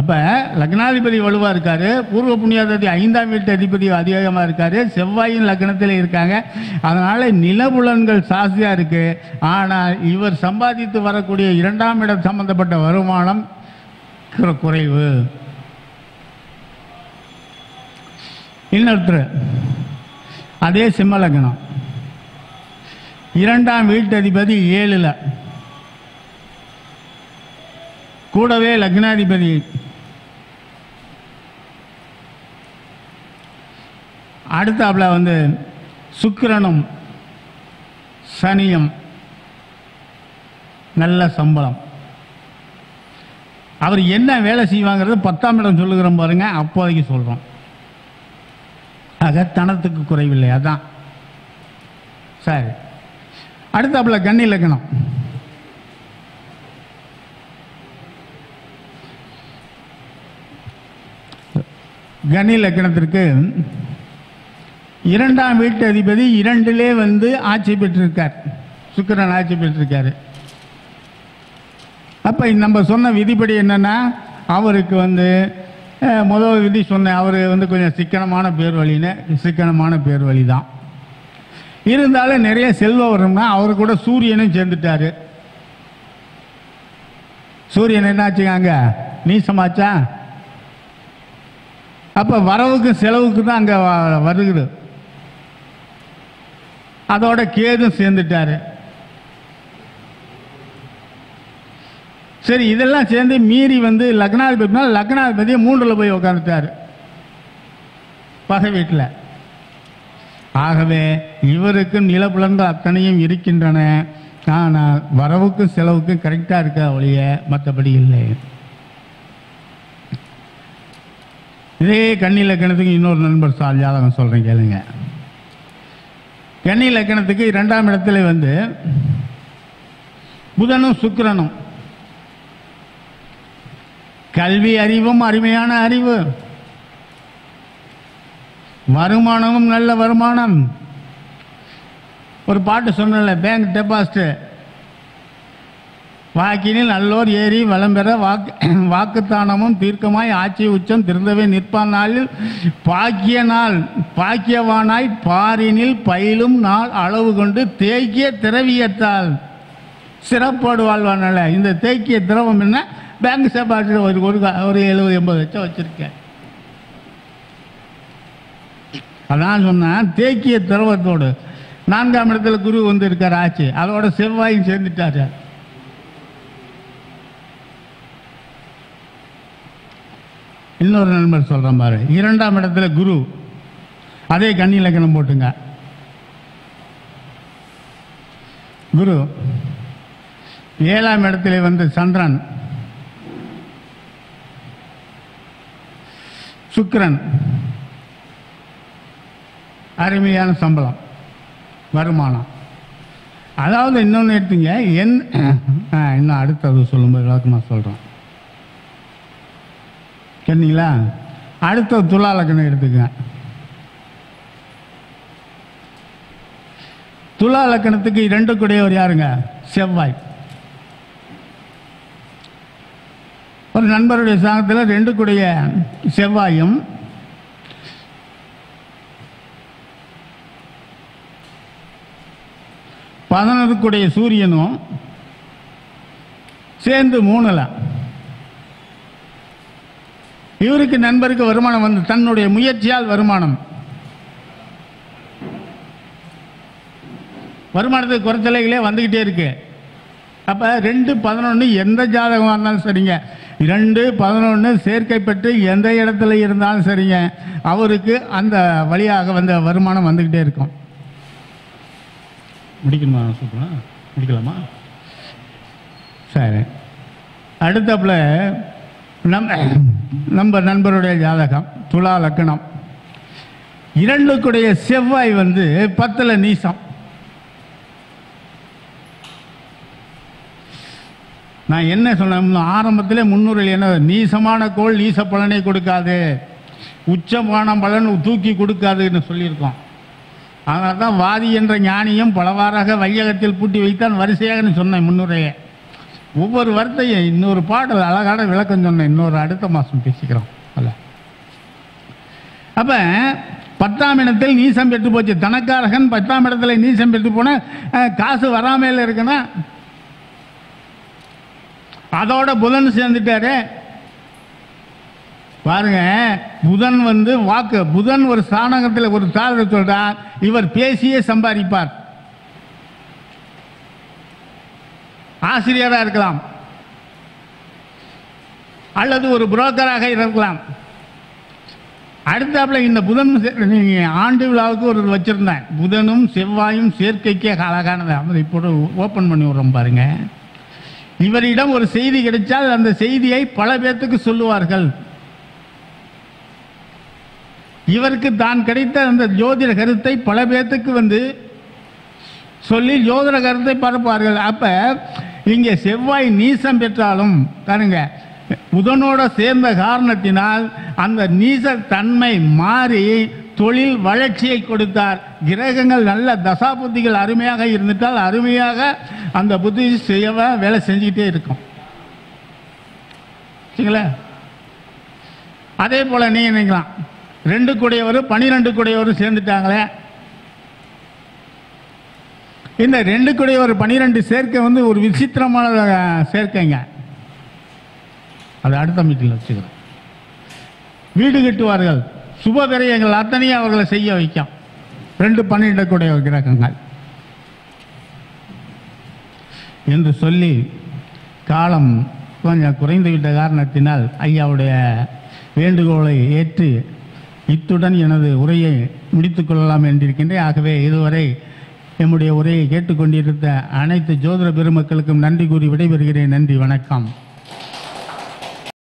அப்ப லக்னாதிபதி வலுவா இருக்காரு, பூர்வ புண்ணியாதிபதி 5ஆம் வீட்டு அதிபதி அதிகமா இருக்காரு, செவ்வாயின் லக்னத்தில் இருக்காங்க. அதனால நிலபுலன்கள் சாஸ்தியா இருக்கு. ஆனால் இவர் சம்பாதித்து வரக்கூடிய 2ஆம் இடம் சம்பந்தப்பட்ட வருமானம் குறைவு. இன்னொருத்தர் அதே சிம்ம லக்னம், 2ஆம் வீட்டு அதிபதி 7ல், கூடவே லக்னாதிபதி. அடுத்தாப்புல சுக்கிரனும் சனியும் நல்ல சம்பளம். அவர் என்ன வேலை செய்வாங்கிறது 10ஆம் இடம் சொல்லுகிறோம் பாருங்க, அப்போதைக்கு சொல்றோம். ஆக தனத்துக்கு குறைவில்லை. அதான் சரி. அடுத்தாப்புல கன்னி லக்னம். கன்னி லக்னத்திற்கு 2ஆம் வீட்டு அதிபதி 2லே ஆட்சி பெற்றிருக்கார். சுக்கிரன் ஆட்சி பெற்றிருக்காரு. அப்ப நம்ம சொன்ன விதிப்படி என்னன்னா, அவருக்கு முதல் விதி சொன்ன, அவரு கொஞ்சம் சிக்கனமான பேர் வழின்னு, சிக்கனமான பேர் வழி தான் இருந்தாலும் நிறைய செல்வம் வரும்னா, அவரு கூட சூரியனும் சேர்ந்துட்டாரு. சூரியன் என்னாச்சுங்க, நீசமாச்சா. அப்ப வரவுக்கு செலவுக்கு தான் அங்க வருகிறது. அதோட கேதும் சேர்ந்துட்டாரு. சரி, இதெல்லாம் சேர்ந்து மீறி லக்னாதிபதியை 3ல் போய் உட்காந்துட்டாரு பகை வீட்டில். ஆகவே இவருக்கு நிலப்புலன்கள் அத்தனையும் இருக்கின்றன. ஆனால் வரவுக்கும் செலவுக்கும் கரெக்டா இருக்கா ஒழிய மற்றபடி இல்லை. இதே கன்னி லக்னத்துக்கு இன்னொரு நண்பர் ஜாதகம் சொல்றேன் கேளுங்க. கன்னி லக்கணத்துக்கு 2ஆம் இடத்துல வந்து புதனும் சுக்கிரனும். கல்வி அறிவும் அருமையான அறிவு, வருமானமும் நல்ல வருமானம். ஒரு பாட்டு சொன்னல, பேங்க் டெபாசிட் வாக்கினில் நல்லோர் ஏறி வளம் பெற வாக்குத்தானமும் தீர்க்கமாய் ஆட்சி உச்சம் திருந்தவே நிற்பான் நாளில் பாக்கிய நாள் பாக்கியவானாய் பாரினில் பயிலும் நாள் அளவு கொண்டு தேக்கிய திரவியத்தால் சிறப்போடு வாழ்வானால. இந்த தேக்கிய திரவம் என்ன? பேங்க் டெபாசிட் ஒரு 70-80 லட்சம் வச்சிருக்கேன். அதான் சொன்னேன், தேக்கிய திரவத்தோடு. 4ஆம் இடத்துல குரு வந்து இருக்கார் ஆச்சு, அதோட செவ்வாயும் சேர்ந்துட்டாரு. இன்னொரு நண்பர் சொல்றேன் பாரு, 2ஆம் இடத்துல குரு, அதே கன்னி லக்கணம் போட்டுங்க. குரு 7ஆம் இடத்துல வந்து சந்திரன், சுக்கிரன், அருமையான சம்பளம் வருமானம். அதாவது இன்னொன்று எடுத்துங்க, இன்னும் அடுத்தது சொல்லும்போது விளக்கமாக சொல்கிறோம். சரிங்களா? அடுத்த துலா லக்கணம் எடுத்துக்க. துலா லக்கணத்துக்கு 2 கூடையவர் யாருங்க? செவ்வாய். ஒரு நண்பருடைய சாகத்தில் 2 கூடைய செவ்வாயும் 11 கூடைய சூரியனும் சேர்ந்து 3ல இவருக்கு நண்பருக்கு வருமானம் வந்து தன்னுடைய முயற்சியால் வருமானத்துக்கு குறைச்சலைகளே வந்துகிட்டே இருக்கு. அப்ப 2-11 எந்த ஜாதகமாக இருந்தாலும் சரிங்க, 2-11 சேர்க்கை பெற்று எந்த இடத்துல இருந்தாலும் சரிங்க, அவருக்கு அந்த வழியாக வந்த வருமானம் வந்துகிட்டே இருக்கும். முடிக்கணுமா? சூப்பரா முடிக்கலாமா? சரி. அடுத்தப்புல நம்ம நண்பருடைய ஜாதகம் துலா லக்கணம், 2 கூடைய செவ்வாய் வந்து 10ல் நீசம். நான் என்ன சொன்ன ஆரம்பத்திலே முன்னுரையில் என்ன, நீசமான கோள் நீச பலனை கொடுக்காது, உச்சமான பலன் தூக்கி கொடுக்காதுன்னு சொல்லியிருக்கோம். அதனால தான் வாதி என்ற ஞானியும் பலவாறாக வையகத்தில் பூட்டி வைத்தான் வரிசையாகன்னு சொன்னேன் முன்னுரையை. ஒவ்வொரு வார்த்தையும் இன்னொரு பாடல் அழகான விளக்கம் சொன்னேன், இன்னொரு அடுத்த மாதம் பேசிக்கிறோம். அல்ல அப்போ 10ஆம் இடத்தில் நீசம் பெற்று போச்சு, தனக்காரகன் 10ஆம் இடத்துல நீசம் பெற்று போன காசு வராமல் இருக்குன்னா அதோட புதன் சேர்ந்துட்டாரு பாருங்க. புதன் வந்து வாக்கு, புதன் ஒரு ஸ்தானகத்தில் ஒரு தாழ்வு சொல்றார், இவர் பேசியே சம்பாதிப்பார். ஆசிரியராக இருக்கலாம் அல்லது ஒரு புரோக்கராக இருக்கலாம். அடுத்தாப்புல இந்த புதன் ஆண்டு விழாவுக்கு ஒரு வச்சிருந்தேன், புதனும் செவ்வாயும் சேர்க்கைக்கே அழகானது. அதை இப்போ ஓப்பன் பண்ணி விடுறோம் பாருங்க. இவரிடம் ஒரு செய்தி கிடைச்சால் அந்த செய்தியை பல பேர்த்துக்கு சொல்லுவார்கள். இவருக்கு தான் கிடைத்த அந்த ஜோதிட கருத்தை பல பேர்த்துக்கு வந்து சொல்லி ஜோதிட கருத்தை பரப்பார்கள். அப்ப இங்கே செவ்வாய் நீசம் பெற்றாலும் பாருங்க, புதனோட சேர்ந்த காரணத்தினால் அந்த நீச தன்மை மாறி தொழில் வளர்ச்சியை கொடுத்தார். கிரகங்கள் நல்ல தசாபுத்திகள் அருமையாக இருந்துட்டால் அருமையாக அந்த புத்தி வேலை செஞ்சுக்கிட்டே இருக்கும். சரிங்களா? அதே போல நீங்க நினைக்கலாம், 2 கூடையவர் 12 கூடையவர் சேர்ந்துட்டாங்களே. இந்த 2 கூடையவர் 12 சேர்க்கை வந்து ஒரு விசித்திரமான சேர்க்கைங்க. அது அடுத்த மீட்டில் வச்சுக்கிறோம். வீடு கட்டுவார்கள், சுப விரயங்கள் அத்தனையும் அவர்களை செய்ய வைக்கும். 2-12 கூடையவர் கிரகங்கள் என்று சொல்லி காலம் கொஞ்சம் குறைந்துவிட்ட காரணத்தினால் ஐயாவுடைய வேண்டுகோளை ஏற்று இத்துடன் எனது உரையை முடித்துக் கொள்ளலாம் என்றிருக்கின்றேன். ஆகவே இதுவரை எம்முடைய உரையை கேட்டுக்கொண்டிருந்த அனைத்து ஜோதிட பெருமக்களுக்கும் நன்றி கூறி விடைபெறுகிறேன். நன்றி, வணக்கம்.